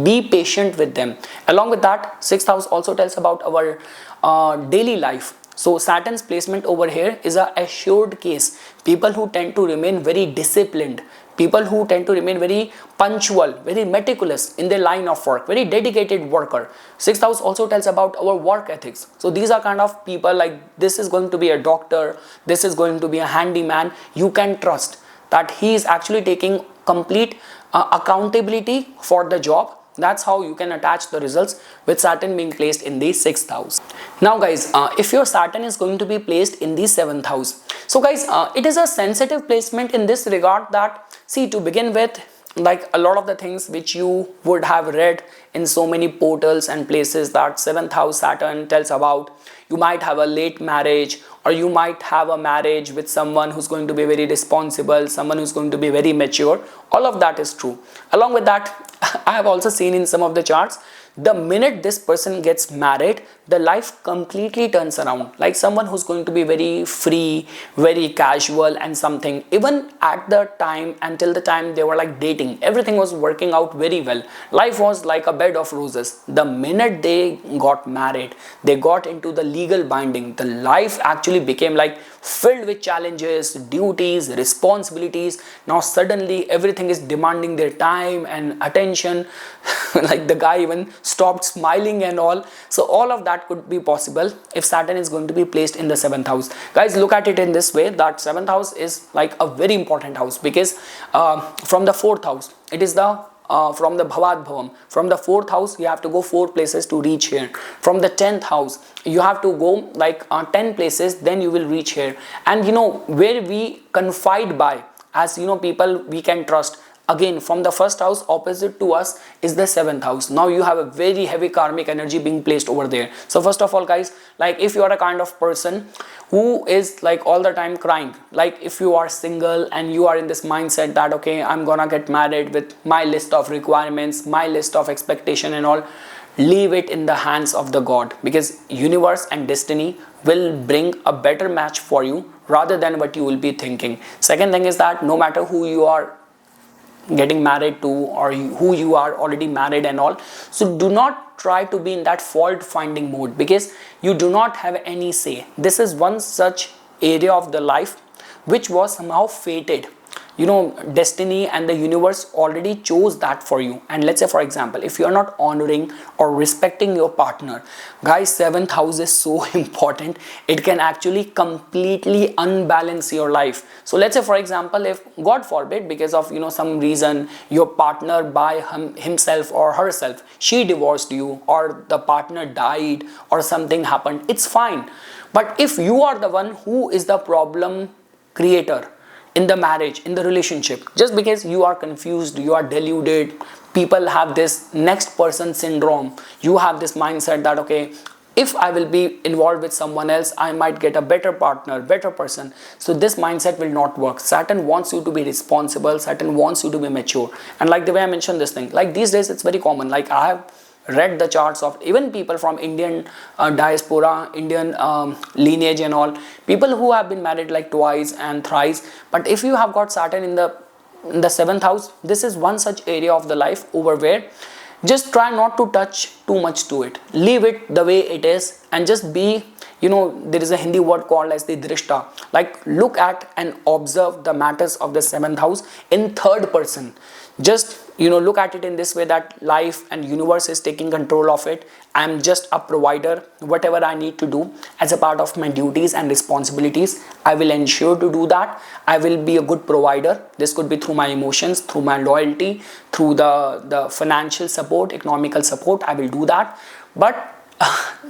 be patient with them. Along with that, 6th house also tells about our daily life. So Saturn's placement over here is a assured case. People who tend to remain very disciplined, people who tend to remain very punctual, very meticulous in their line of work, very dedicated worker. 6th house also tells about our work ethics. So these are kind of people like this is going to be a doctor, this is going to be a handyman. You can trust that he is actually taking complete accountability for the job. That's how you can attach the results with Saturn being placed in the 6th house. Now guys, if your Saturn is going to be placed in the 7th house, so guys, it is a sensitive placement in this regard that, see, to begin with, like a lot of the things which you would have read in so many portals and places, that 7th house Saturn tells about, you might have a late marriage, or you might have a marriage with someone who's going to be very responsible, someone who's going to be very mature. All of that is true. Along with that, I have also seen in some of the charts, the minute this person gets married, the life completely turns around. Like someone who's going to be very free, very casual and something. Even at the time, until the time they were like dating, everything was working out very well. Life was like a bed of roses. The minute they got married, they got into the legal binding, the life actually became like filled with challenges, duties, responsibilities. Now suddenly everything is demanding their time and attention. Like the guy even stopped smiling and all. So all of that could be possible if Saturn is going to be placed in the 7th house. Guys, look at it in this way, that 7th house is like a very important house, because from the 4th house, it is the from the Bhavad Bhavam. From the 4th house, you have to go 4 places to reach here. From the 10th house, you have to go like 10 places, then you will reach here. And you know, where we confide by, as you know, people we can trust. Again, from the 1st house, opposite to us is the 7th house. Now you have a very heavy karmic energy being placed over there. So first of all, guys, like if you are a kind of person who is like all the time crying, like if you are single and you are in this mindset that, okay, I'm gonna get married with my list of requirements, my list of expectation and all, leave it in the hands of the God, because universe and destiny will bring a better match for you rather than what you will be thinking. Second thing is that no matter who you are getting married to, or who you are already married and all, so do not try to be in that fault finding mode, because you do not have any say. This is one such area of the life which was somehow fated. You know, destiny and the universe already chose that for you. And let's say, for example, if you are not honoring or respecting your partner, guys, 7th house is so important. It can actually completely unbalance your life. So let's say, for example, if God forbid, because of, you know, some reason, your partner by himself or herself, she divorced you, or the partner died, or something happened, it's fine. But if you are the one who is the problem creator in the marriage, in the relationship, just because you are confused, you are deluded, people have this next person syndrome, you have this mindset that, okay, if I will be involved with someone else, I might get a better partner, better person. So this mindset will not work. Saturn wants you to be responsible, Saturn wants you to be mature. And like the way I mentioned this thing, like these days it's very common, like I have read the charts of even people from Indian diaspora, Indian lineage and all, people who have been married like twice and thrice. But if you have got Saturn in the 7th house, this is one such area of the life over where just try not to touch too much to it. Leave it the way it is and just be, you know, there is a Hindi word called as the drishta. Like look at and observe the matters of the 7th house in third person. Just, you know, look at it in this way, that life and universe is taking control of it. I'm just a provider. Whatever I need to do as a part of my duties and responsibilities, I will ensure to do that. I will be a good provider. This could be through my emotions, through my loyalty, through the financial support, economical support. I will do that. But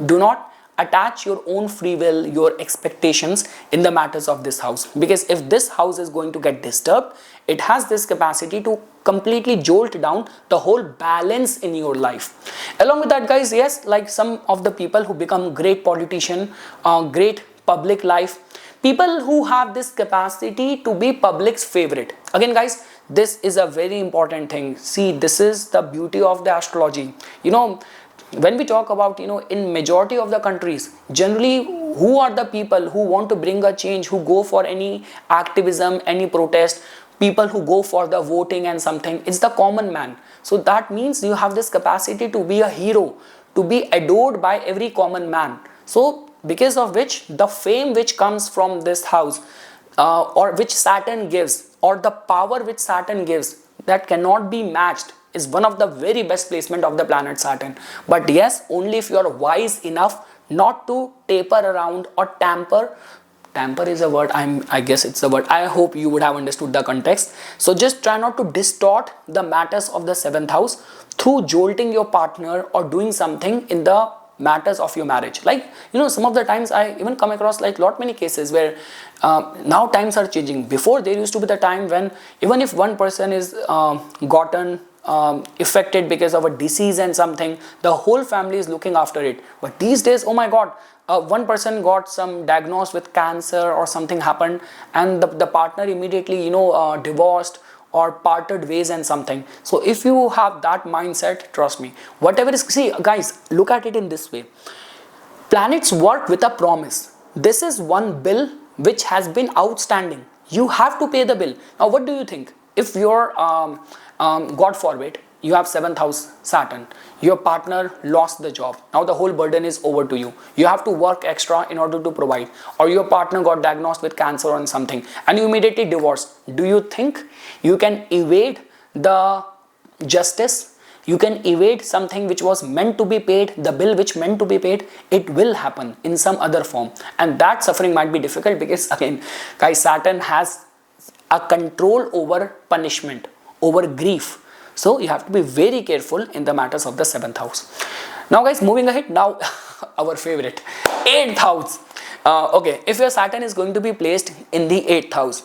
do not attach your own free will, your expectations in the matters of this house, because if this house is going to get disturbed, it has this capacity to completely jolt down the whole balance in your life. Along with that, guys, yes, like some of the people who become great politician, great public life, people who have this capacity to be public's favorite. Again, guys, this is a very important thing. See, this is the beauty of the astrology. You know, when we talk about, you know, in majority of the countries, generally who are the people who want to bring a change, who go for any activism, any protest, people who go for the voting and something, it's the common man. So that means you have this capacity to be a hero, to be adored by every common man. So because of which the fame which comes from this house, or which Saturn gives, or the power which Saturn gives, that cannot be matched, is one of the very best placement of the planet Saturn. But yes, only if you are wise enough not to taper around or tamper. Tamper is a word, I guess it's a word. I hope you would have understood the context. So just try not to distort the matters of the 7th house through jolting your partner or doing something in the matters of your marriage. Like, you know, some of the times I even come across like many cases where now times are changing. Before, there used to be the time when even if one person is gotten affected because of a disease and something, the whole family is looking after it. But these days, oh my god, one person got some diagnosed with cancer or something happened, and the partner immediately, you know, divorced or parted ways and something. So if you have that mindset, trust me, whatever is, see guys, look at it in this way. Planets work with a promise. This is one bill which has been outstanding. You have to pay the bill. Now what do you think? If you're God forbid, you have 7th house Saturn, your partner lost the job, now the whole burden is over to you, you have to work extra in order to provide, or your partner got diagnosed with cancer or something and you immediately divorce. Do you think you can evade the justice? You can evade something which was meant to be paid, the bill which meant to be paid? It will happen in some other form, and that suffering might be difficult because again guys, Saturn has a control over punishment, over grief. So you have to be very careful in the matters of the 7th house. Now guys, moving ahead, now our favorite 8th house. Okay, if your Saturn is going to be placed in the 8th house,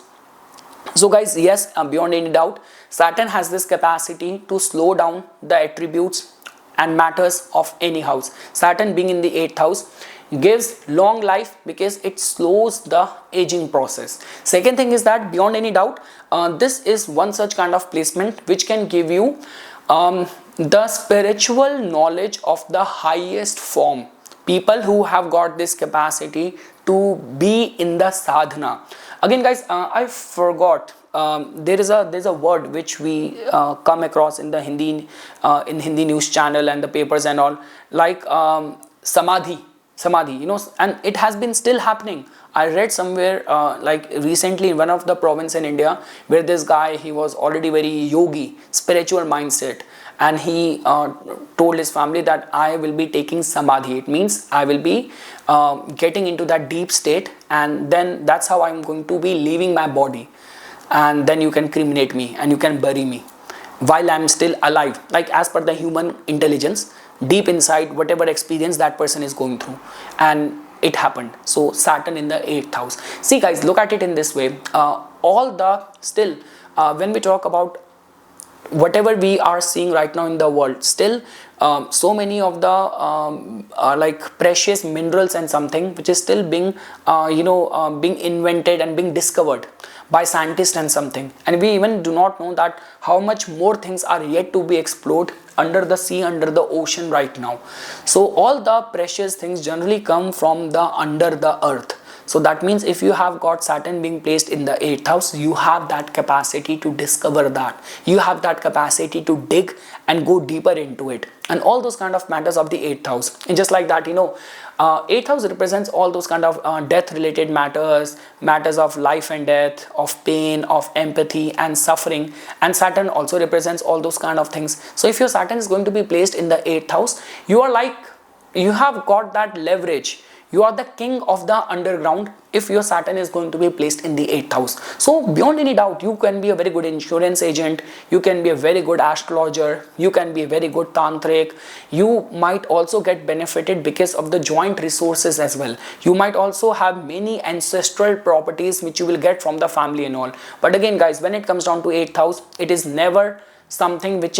so guys, yes, beyond any doubt, Saturn has this capacity to slow down the attributes and matters of any house. Saturn being in the 8th house gives long life because it slows the aging process. Second thing is that beyond any doubt, this is one such kind of placement which can give you the spiritual knowledge of the highest form. People who have got this capacity to be in the sadhana. Again guys, I forgot, there's a word which we come across in the Hindi news channel and the papers and all, like samadhi, you know, and it has been still happening. I read somewhere like recently in one of the province in India where this guy, he was already very yogi, spiritual mindset, and he told his family that I will be taking samadhi. It means I will be getting into that deep state, and then that's how I'm going to be leaving my body, and then you can cremate me and you can bury me while I'm still alive, like as per the human intelligence, deep inside whatever experience that person is going through. And it happened. So Saturn in the 8th house. See guys, look at it in this way. When we talk about whatever we are seeing right now in the world, still so many of the like precious minerals and something which is still being being invented and being discovered by scientists and something, and we even do not know that how much more things are yet to be explored under the sea, under the ocean right now. So all the precious things generally come from the under the earth. So that means if you have got Saturn being placed in the 8th house, you have that capacity to discover that. You have that capacity to dig and go deeper into it. And all those kind of matters of the 8th house. And just like that, 8th house represents all those kind of death related matters, matters of life and death, of pain, of empathy and suffering. And Saturn also represents all those kind of things. So if your Saturn is going to be placed in the 8th house, you have got that leverage. You are the king of the underground if your Saturn is going to be placed in the 8th house. So beyond any doubt, you can be a very good insurance agent, you can be a very good astrologer, you can be a very good tantric, you might also get benefited because of the joint resources as well. You might also have many ancestral properties which you will get from the family and all. But again guys, when it comes down to 8th house, it is never something which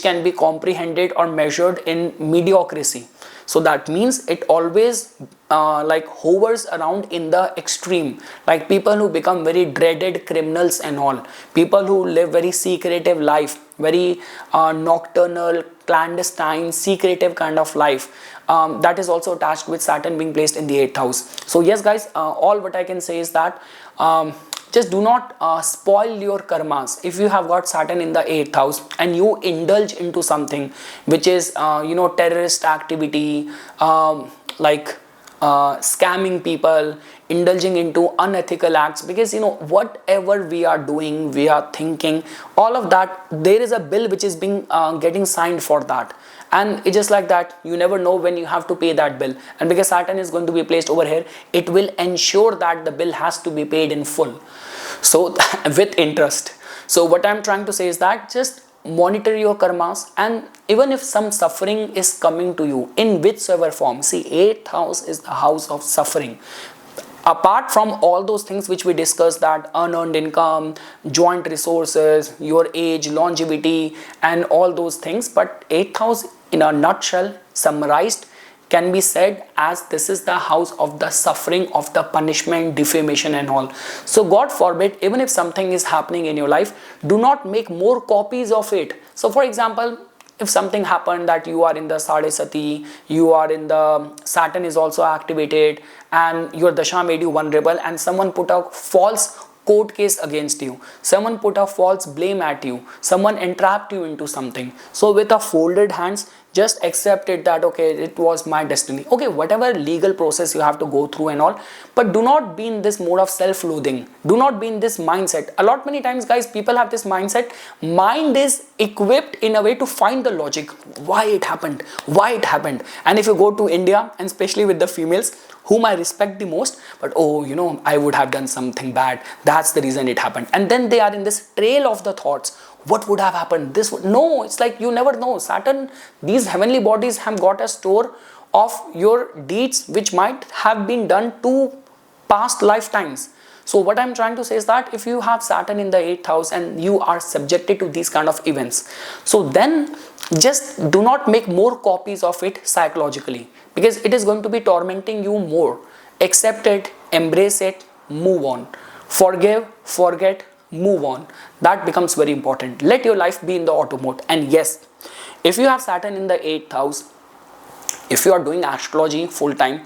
can be comprehended or measured in mediocrity. So that means it always like hovers around in the extreme, like people who become very dreaded criminals and all, people who live very secretive life, very nocturnal, clandestine, secretive kind of life. That is also attached with Saturn being placed in the 8th house. So yes guys, all what I can say is that just do not spoil your karmas. If you have got Saturn in the 8th house and you indulge into something which is terrorist activity, like scamming people, indulging into unethical acts, because whatever we are doing, we are thinking, all of that, there is a bill which is being getting signed for that. And it's just like that, you never know when you have to pay that bill. And because Saturn is going to be placed over here, it will ensure that the bill has to be paid in full, so with interest. So what I'm trying to say is that just monitor your karmas, and even if some suffering is coming to you in whichever form, see, 8th house is the house of suffering. Apart from all those things which we discussed, that unearned income, joint resources, your age, longevity and all those things, but 8th house in a nutshell, summarized, can be said as this is the house of the suffering, of the punishment, defamation and all. So God forbid, even if something is happening in your life, do not make more copies of it. So for example, if something happened that you are in the Sade Sati, you are in the Saturn is also activated and your Dasha made you vulnerable, and someone put a false court case against you, someone put a false blame at you, someone entrapped you into something. So with a folded hands, just accept it that okay, it was my destiny. Okay, whatever legal process you have to go through and all, but do not be in this mode of self-loathing. Do not be in this mindset. A lot many times, guys, people have this mindset. Mind is equipped in a way to find the logic, why it happened, why it happened. And if you go to India, and especially with the females, whom I respect the most, but oh, you know, I would have done something bad, that's the reason it happened. And then they are in this trail of the thoughts, what would have happened, this would, no, it's like you never know. Saturn, these heavenly bodies have got a store of your deeds which might have been done to past lifetimes. So what I'm trying to say is that if you have Saturn in the 8th house and you are subjected to these kind of events, so then just do not make more copies of it psychologically, because it is going to be tormenting you more. Accept it, embrace it, move on. Forgive, forget, move on. That becomes very important. Let your life be in the auto mode. And yes, if you have Saturn in the 8th house, if you are doing astrology full time,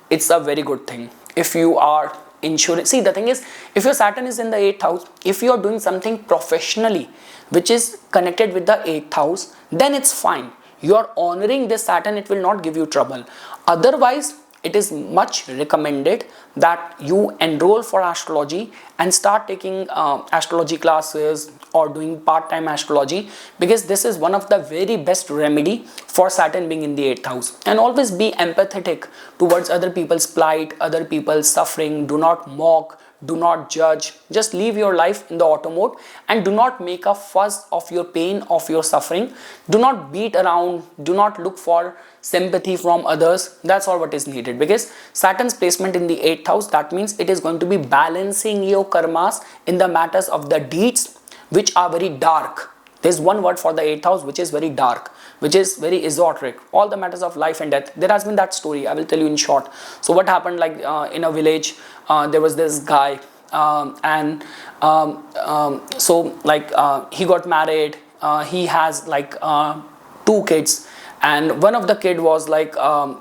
it's a very good thing. If you are insurance, see, the thing is, if your Saturn is in the 8th house, if you are doing something professionally which is connected with the 8th house, then it's fine. You are honoring this Saturn, it will not give you trouble. Otherwise, it is much recommended that you enroll for astrology and start taking astrology classes or doing part-time astrology, because this is one of the very best remedy for Saturn being in the 8th house. And always be empathetic towards other people's plight, other people's suffering. Do not mock, do not judge. Just live your life in the auto mode and do not make a fuss of your pain, of your suffering. Do not beat around, do not look for sympathy from others. That's all what is needed, because Saturn's placement in the 8th house, that means it is going to be balancing your karmas in the matters of the deeds which are very dark. There's one word for the 8th house which is very dark, which is very esoteric, all the matters of life and death. There has been that story, I will tell you in short. So what happened, like in a village, there was this guy, so like he got married, he has like 2 kids, and one of the kid was like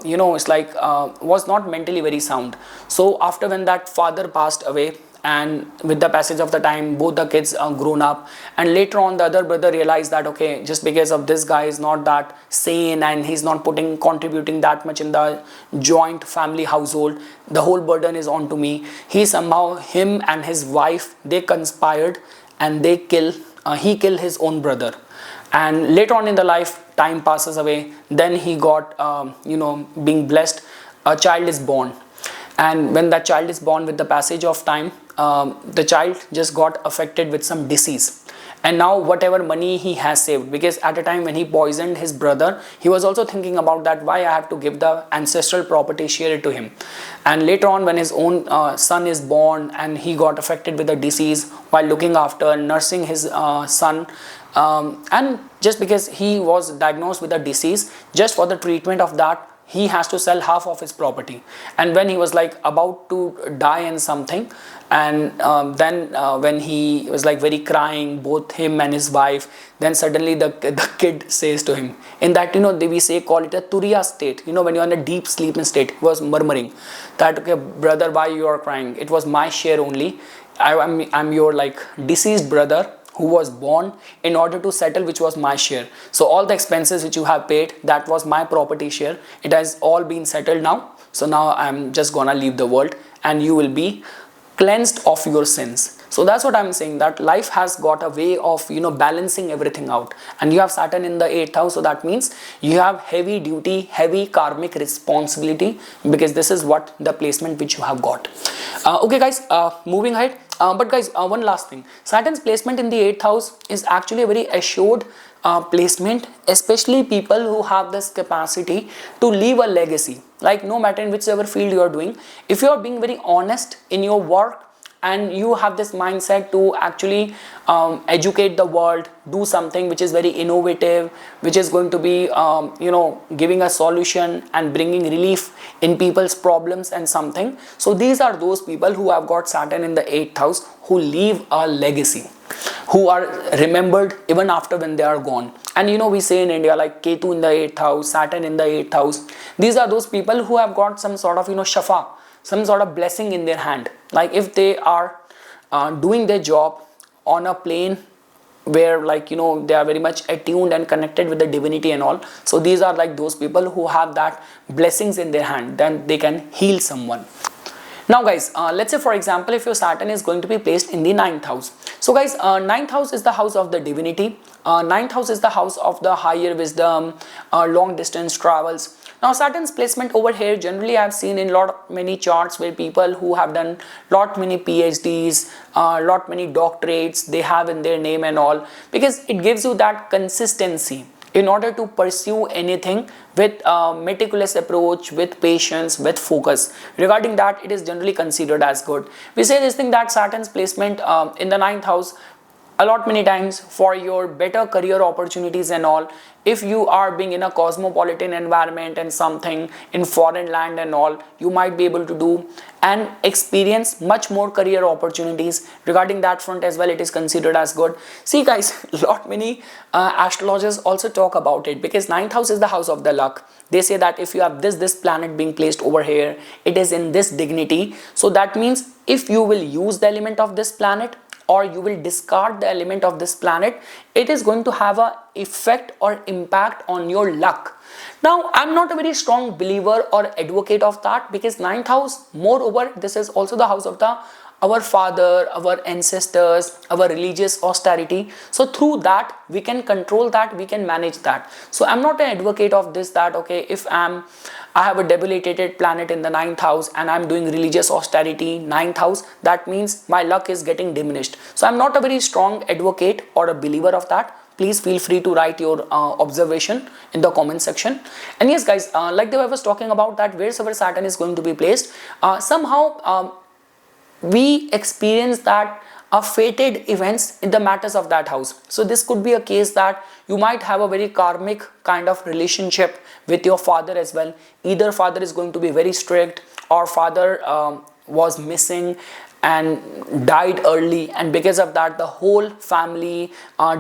you know, it's like was not mentally very sound. So after when that father passed away, and with the passage of the time, both the kids are grown up, and later on the other brother realized that okay, just because of this guy is not that sane and he's not contributing that much in the joint family household, the whole burden is on to me. He somehow, him and his wife, they conspired and he killed his own brother. And later on in the life, time passes away, then he got you know, being blessed, a child is born. And when that child is born, with the passage of time, the child just got affected with some disease. And now whatever money he has saved, because at a time when he poisoned his brother, he was also thinking about that, why I have to give the ancestral property share to him. And later on when his own son is born and he got affected with a disease, while looking after, nursing his son, and just because he was diagnosed with a disease, just for the treatment of that, he has to sell half of his property. And when he was like about to die and something, and then when he was like very crying, both him and his wife, then suddenly the kid says to him, in that, you know, we say, call it a turiya state, you know, when you're in a deep sleeping state, he was murmuring that, okay brother, why you are crying, it was my share only. I'm your like deceased brother who was born in order to settle which was my share. So all the expenses which you have paid, that was my property share. It has all been settled now. So now I'm just gonna leave the world and you will be cleansed of your sins. So that's what I'm saying, that life has got a way of, you know, balancing everything out. And you have Saturn in the 8th house, so that means you have heavy duty, heavy karmic responsibility, because this is what the placement which you have got. Okay guys, moving ahead. But guys, one last thing. Saturn's placement in the 8th house is actually a very assured placement, especially people who have this capacity to leave a legacy. Like no matter in whichever field you are doing, if you are being very honest in your work, and you have this mindset to actually educate the world, do something which is very innovative, which is going to be you know, giving a solution and bringing relief in people's problems and something. So these are those people who have got Saturn in the 8th house, who leave a legacy, who are remembered even after when they are gone. And you know, we say in India like Ketu in the 8th house, Saturn in the 8th house, these are those people who have got some sort of, you know, shafa, some sort of blessing in their hand. Like if they are doing their job on a plane where, like, you know, they are very much attuned and connected with the divinity and all. So these are like those people who have that blessings in their hand, then they can heal someone. Now guys, let's say for example, if your Saturn is going to be placed in the 9th house. So guys, 9th house is the house of the divinity. 9th house is the house of the higher wisdom, long distance travels. Now Saturn's placement over here, generally I've seen in many charts where people who have done many PhDs, many doctorates they have in their name and all, because it gives you that consistency in order to pursue anything with a meticulous approach, with patience, with focus. Regarding that, it is generally considered as good. We say this thing that Saturn's placement in the 9th house many times for your better career opportunities and all. If you are being in a cosmopolitan environment and something in foreign land and all, you might be able to do and experience much more career opportunities. Regarding that front as well, it is considered as good. See guys, many astrologers also talk about it, because 9th house is the house of the luck. They say that if you have this planet being placed over here, it is in this dignity. So that means if you will use the element of this planet, or you will discard the element of this planet, it is going to have a effect or impact on your luck. Now, I'm not a very strong believer or advocate of that, because 9th house, moreover, this is also the house of our father, our ancestors, our religious austerity. So through that, we can control that, we can manage that. So I'm not an advocate of this, that okay, if I have a debilitated planet in the 9th house and I'm doing religious austerity, 9th house, that means my luck is getting diminished. So I'm not a very strong advocate or a believer of that. Please feel free to write your observation in the comment section. And yes guys, like the way I was talking about, that wherever Saturn is going to be placed, somehow we experience that fated events in the matters of that house. So this could be a case that you might have a very karmic kind of relationship with your father as well. Either father is going to be very strict, or father was missing and died early, and because of that the whole family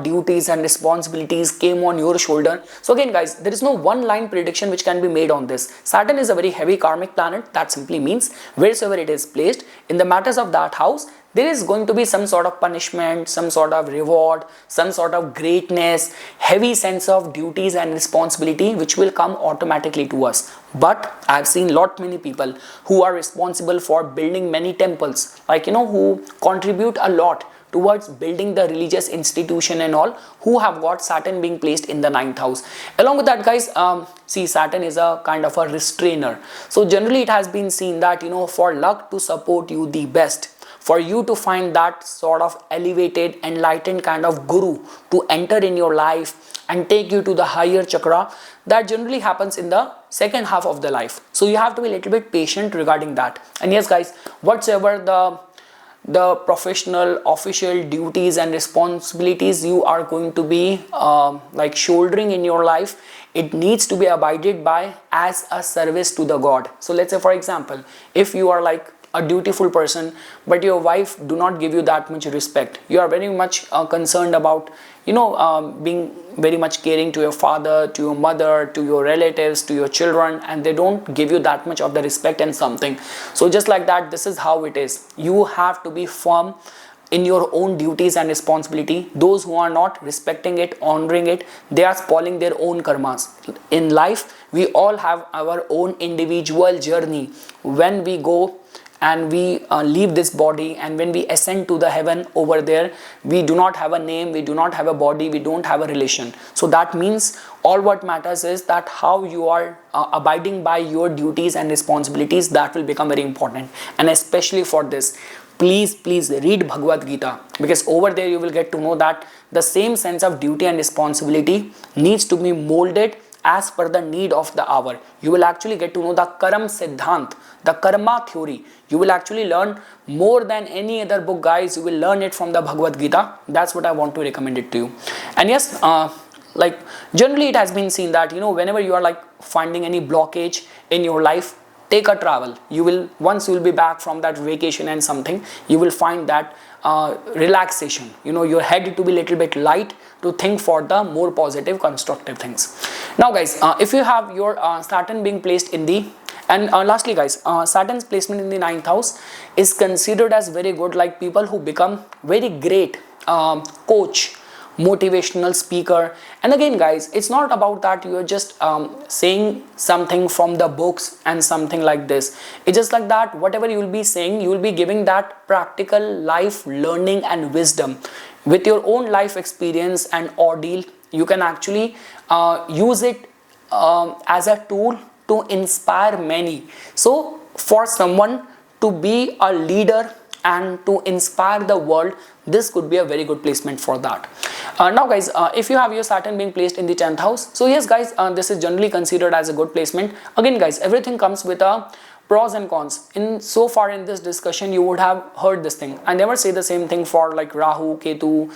duties and responsibilities came on your shoulder. So again guys, there is no one line prediction which can be made on this. Saturn is a very heavy karmic planet. That simply means wheresoever it is placed in the matters of that house, there is going to be some sort of punishment, some sort of reward, some sort of greatness, heavy sense of duties and responsibility which will come automatically to us. But I've seen many people who are responsible for building many temples, like, you know, who contribute a lot towards building the religious institution and all, who have got Saturn being placed in the 9th house. Along with that guys, see, Saturn is a kind of a restrainer. So generally it has been seen that, you know, for luck to support you the best, for you to find that sort of elevated, enlightened kind of guru to enter in your life and take you to the higher chakra, that generally happens in the second half of the life. So you have to be a little bit patient regarding that. And yes guys, whatsoever the professional official duties and responsibilities you are going to be like shouldering in your life, it needs to be abided by as a service to the God. So let's say for example, if you are like a dutiful person, but your wife do not give you that much respect, you are very much concerned about, you know, being very much caring to your father, to your mother, to your relatives, to your children, and they don't give you that much of the respect and something. So just like that, this is how it is. You have to be firm in your own duties and responsibility. Those who are not respecting it, honoring it, they are spoiling their own karmas. In life, we all have our own individual journey. When we go and we leave this body, and when we ascend to the heaven over there, we do not have a name, we do not have a body, we don't have a relation. So that means all what matters is that how you are abiding by your duties and responsibilities. That will become very important. And especially for this, please read Bhagavad Gita, because over there you will get to know that the same sense of duty and responsibility needs to be molded as per the need of the hour. You will actually get to know the Karam Siddhant, the Karma theory. You will actually learn more than any other book guys. You will learn it from the Bhagavad Gita. That's what I want to recommend it to you. And yes, like generally it has been seen that, you know, whenever you are like finding any blockage in your life, take a travel. You will, once you will be back from that vacation and something, you will find that relaxation, you know, your head to be little bit light to think for the more positive constructive things. Now guys, if you have your Saturn being placed in the And lastly guys, Saturn's placement in the ninth house is considered as very good, like people who become very great coach, motivational speaker. And again guys, it's not about that you're just saying something from the books and something like this. It's just like that whatever you will be saying, you will be giving that practical life learning and wisdom with your own life experience and ordeal. You can actually use it as a tool to inspire many. So for someone to be a leader and to inspire the world, this could be a very good placement for that. Now guys, if you have your Saturn being placed in the 10th house, so yes guys, this is generally considered as a good placement. Again guys, everything comes with a pros and cons. In so far in this discussion, you would have heard this thing. I never say the same thing for like Rahu, Ketu,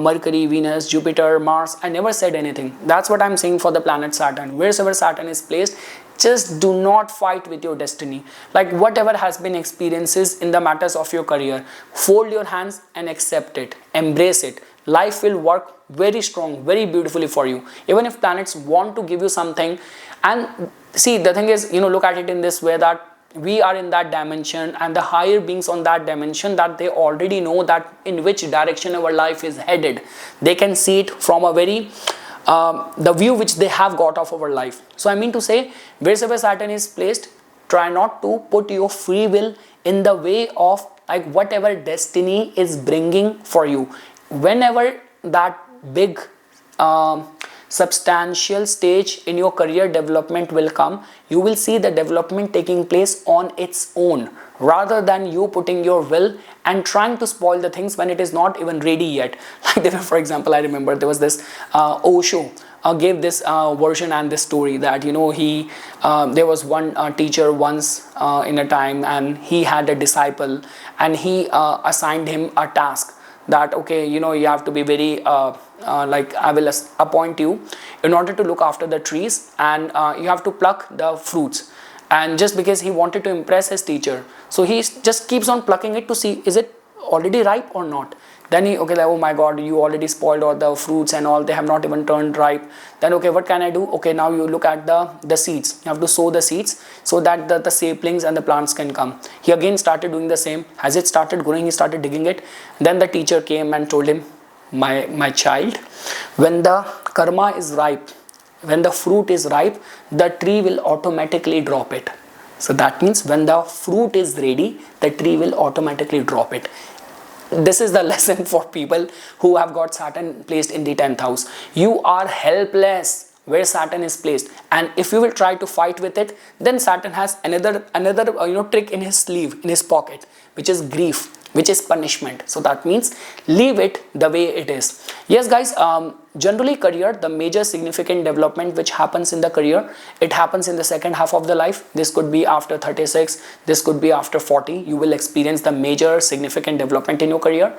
Mercury, Venus, Jupiter, Mars. I never said anything. That's what I'm saying for the planet Saturn. Wherever Saturn is placed, just do not fight with your destiny. Like whatever has been experiences in the matters of your career, fold your hands and accept it, embrace it. Life will work very strong, very beautifully for you. Even if planets want to give you something, and see, the thing is, look at it in this way, that we are in that dimension and the higher beings on that dimension, that they already know that in which direction our life is headed. They can see it from a very the view which they have got of our life. So I mean to say, wherever Saturn is placed, try not to put your free will in the way of like whatever destiny is bringing for you. Whenever that big substantial stage in your career development will come, you will see the development taking place on its own, rather than you putting your will and trying to spoil the things when it is not even ready yet. Like there, for example, I remember there was this Osho gave this version and this story that he there was one teacher once in a time, and he had a disciple, and he assigned him a task that okay, you have to be very like I will appoint you in order to look after the trees, and you have to pluck the fruits. And just because he wanted to impress his teacher, so he just keeps on plucking it to see is it already ripe or not. Then he like, oh my god, you already spoiled all the fruits and all, they have not even turned ripe. Then okay, what can I do? Okay, now you look at the seeds. You have to sow the seeds so that the saplings and the plants can come. He again started doing the same. As it started growing, he started digging it. Then the teacher came and told him, my child, when the karma is ripe, when the fruit is ripe, the tree will automatically drop it. So that means when the fruit is ready, the tree will automatically drop it. This is the lesson for people who have got Saturn placed in the 10th house. You are helpless where Saturn is placed, and if you will try to fight with it, then Saturn has another trick in his sleeve, in his pocket, which is grief, which is punishment. So that means leave it the way it is. Yes guys, generally career, the major significant development which happens in the career, it happens in the second half of the life. This could be after 36, this could be after 40. You will experience the major significant development in your career.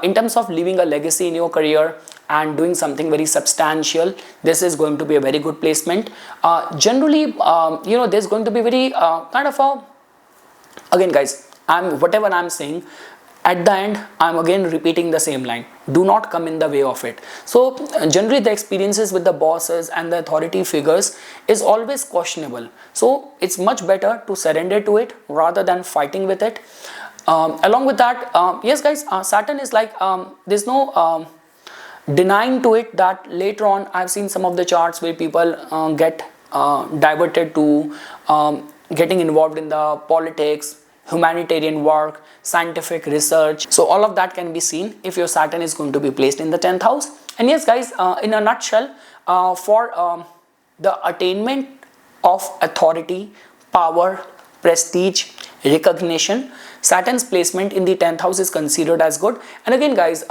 In terms of leaving a legacy in your career and doing something very substantial, this is going to be a very good placement. Generally, there's going to be very kind of a, again guys, whatever I'm saying, at the end I'm again repeating the same line. Do not come in the way of it. So generally the experiences with the bosses and the authority figures is always questionable. So it's much better to surrender to it rather than fighting with it. Along with that, yes guys, Saturn is like there's no denying to it that later on I've seen some of the charts where people get diverted to getting involved in the politics, humanitarian work, scientific research. So all of that can be seen if your Saturn is going to be placed in the 10th house. And yes guys, in a nutshell, for the attainment of authority, power, prestige, recognition, Saturn's placement in the 10th house is considered as good. And again guys,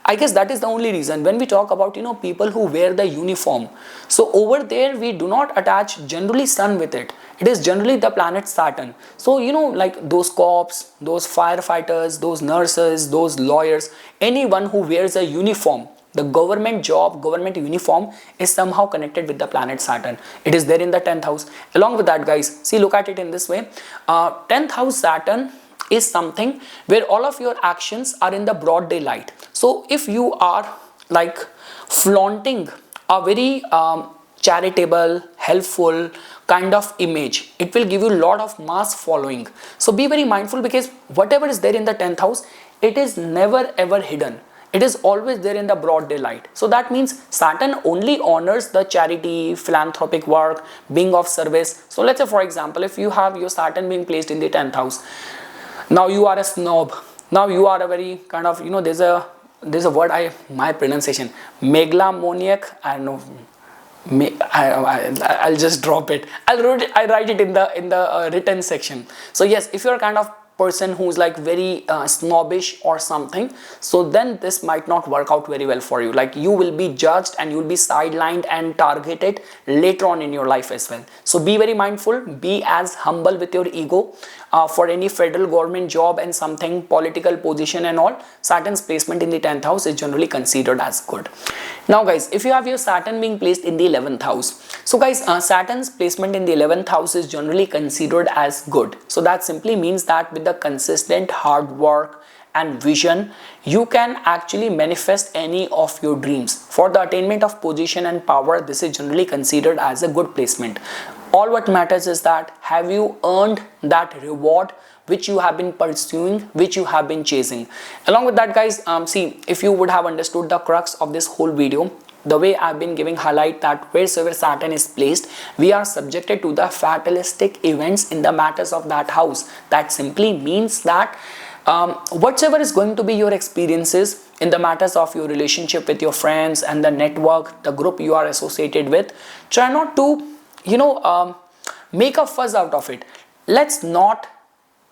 I guess that is the only reason when we talk about people who wear the uniform. So over there we do not attach generally sun with it. It is generally the planet Saturn. So like those cops, those firefighters, those nurses, those lawyers, anyone who wears a uniform, the government job, government uniform is somehow connected with the planet Saturn. It is there in the 10th house. Along with that guys, see, look at it in this way. 10th house Saturn is something where all of your actions are in the broad daylight. So if you are like flaunting a very charitable, helpful kind of image. It will give you a lot of mass following. So be very mindful, because whatever is there in the 10th house, it is never ever hidden. It is always there in the broad daylight. So that means Saturn only honors the charity, philanthropic work, being of service. So let's say, for example, if you have your Saturn being placed in the 10th house, now you are a snob. Now you are a very kind of, there's a word, my pronunciation, megalomaniac. I don't know. I'll just drop it. I write it in the written section. So yes, if you're kind of person who's like very snobbish or something, so then this might not work out very well for you. Like you will be judged and you will be sidelined and targeted later on in your life as well. So be very mindful, be as humble with your ego. For any federal government job and something, political position and all, Saturn's placement in the 10th house is generally considered as good. Now guys, if you have your Saturn being placed in the 11th house, so guys, Saturn's placement in the 11th house is generally considered as good. So that simply means that with the consistent hard work and vision, you can actually manifest any of your dreams. For the attainment of position and power, this is generally considered as a good placement. All what matters is that have you earned that reward which you have been pursuing, which you have been chasing. Along with that guys, see, if you would have understood the crux of this whole video, the way I've been giving highlight that wheresoever Saturn is placed, we are subjected to the fatalistic events in the matters of that house. That simply means that whatever is going to be your experiences in the matters of your relationship with your friends and the network, the group you are associated with, try not to make a fuss out of it. Let's not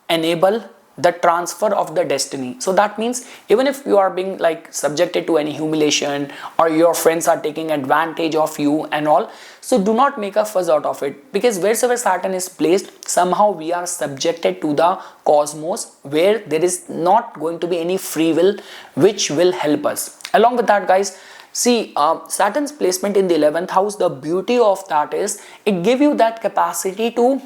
enable the transfer of the destiny. So that means even if you are being like subjected to any humiliation or your friends are taking advantage of you and all, so do not make a fuss out of it, because wherever Saturn is placed, somehow we are subjected to the cosmos where there is not going to be any free will which will help us. Along with that guys, see, Saturn's placement in the 11th house, the beauty of that is it gives you that capacity to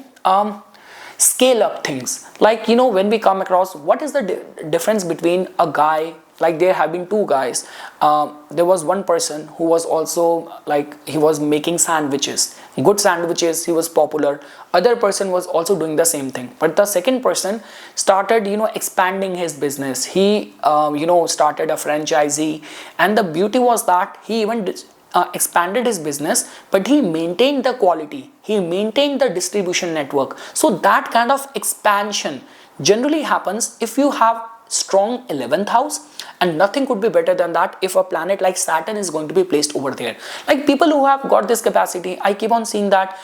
scale up things. Like, when we come across what is the difference between a guy, like there have been two guys. There was one person who was also like, he was making sandwiches, good sandwiches, he was popular. Other person was also doing the same thing, but the second person started expanding his business. He started a franchisee, and the beauty was that he even expanded his business, but he maintained the quality, he maintained the distribution network. So that kind of expansion generally happens if you have strong 11th house, and nothing could be better than that if a planet like Saturn is going to be placed over there. Like people who have got this capacity, I keep on seeing that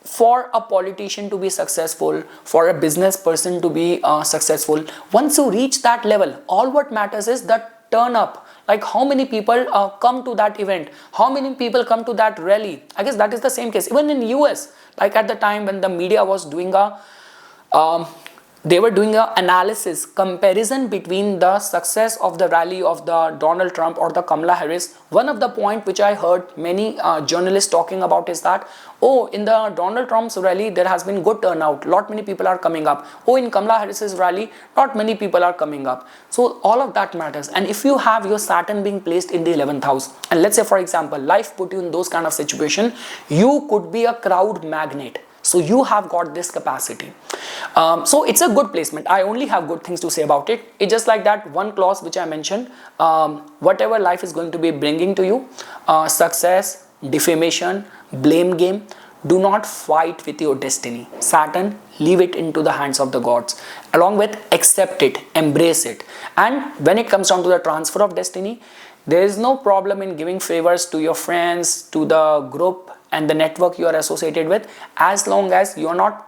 for a politician to be successful, for a business person to be successful, once you reach that level, all what matters is that turn up. Like how many people come to that event, how many people come to that rally. I guess that is the same case even in US. Like at the time when the media was doing they were doing an analysis comparison between the success of the rally of the Donald Trump or the Kamala Harris. One of the point which I heard many journalists talking about is that, oh, in the Donald Trump's rally there has been good turnout, lot many people are coming up. Oh, in Kamala Harris's rally not many people are coming up. So all of that matters. And if you have your Saturn being placed in the 11th house, and let's say for example life put you in those kind of situation, you could be a crowd magnet. So you have got this capacity. So it's a good placement. I only have good things to say about it. It's just like that one clause which I mentioned, whatever life is going to be bringing to you, success, defamation, blame game, do not fight with your destiny. Saturn, leave it into the hands of the gods. Along with accept it, embrace it. And when it comes down to the transfer of destiny, there is no problem in giving favors to your friends, to the group and the network you are associated with, as long as you are not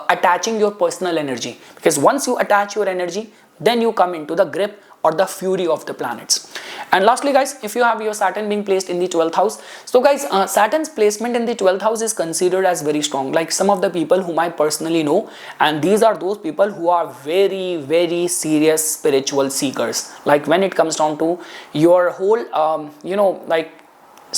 attaching your personal energy. Because once you attach your energy, then you come into the grip or the fury of the planets. And lastly guys, if you have your Saturn being placed in the 12th house, so guys, Saturn's placement in the 12th house is considered as very strong. Like some of the people whom I personally know, and these are those people who are very, very serious spiritual seekers. Like when it comes down to your whole like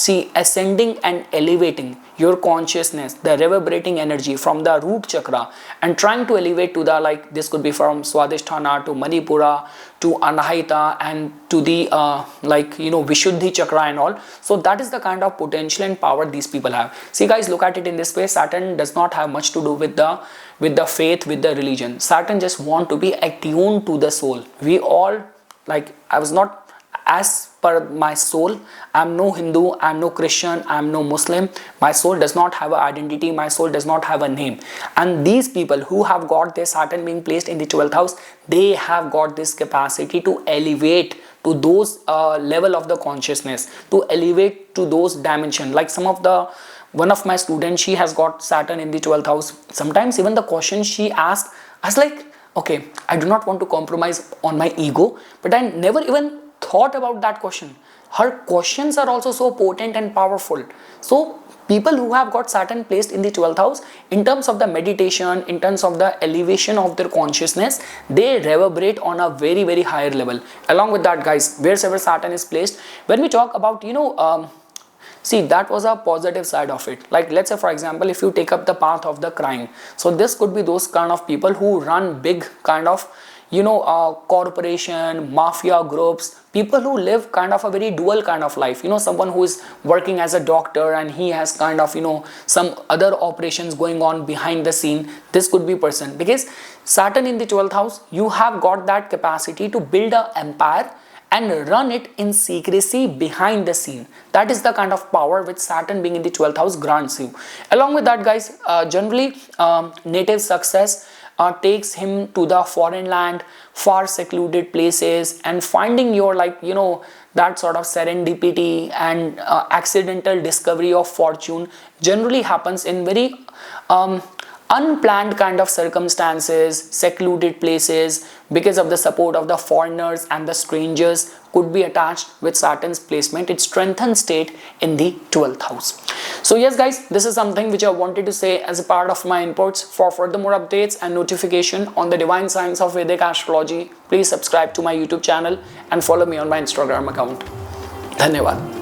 see, ascending and elevating your consciousness, the reverberating energy from the root chakra, and trying to elevate to the, like, this could be from Swadhisthana to Manipura to Anahita and to the Vishuddhi chakra and all. So that is the kind of potential and power these people have. See guys, look at it in this way. Saturn does not have much to do with the faith, with the religion. Saturn just want to be attuned to the soul. We all, like, I was not, as per my soul, I'm no Hindu, I'm no Christian, I'm no Muslim. My soul does not have an identity, my soul does not have a name. And these people who have got their Saturn being placed in the 12th house, they have got this capacity to elevate to those level of the consciousness, to elevate to those dimension. Like one of my students, she has got Saturn in the 12th house. Sometimes even the question she asked, I was like, okay, I do not want to compromise on my ego, but I never even thought about that question. Her questions are also so potent and powerful. So people who have got Saturn placed in the 12th house, in terms of the meditation, in terms of the elevation of their consciousness, they reverberate on a very, very higher level. Along with that guys, wherever Saturn is placed, when we talk about, see, that was a positive side of it. Like, let's say for example, if you take up the path of the crime, so this could be those kind of people who run big kind of corporation, mafia groups, people who live kind of a very dual kind of life. Someone who is working as a doctor and he has kind of some other operations going on behind the scene. This could be person, because Saturn in the 12th house, you have got that capacity to build an empire and run it in secrecy behind the scene. That is the kind of power which Saturn being in the 12th house grants you. Along with that guys, generally native success takes him to the foreign land, far secluded places, and finding your that sort of serendipity and accidental discovery of fortune generally happens in very unplanned kind of circumstances, secluded places, because of the support of the foreigners and the strangers could be attached with Saturn's placement. It strengthens state in the 12th house. So yes guys, this is something which I wanted to say as a part of my inputs. For further more updates and notification on the divine science of Vedic astrology, please subscribe to my YouTube channel and follow me on my Instagram account. Dhanyavad.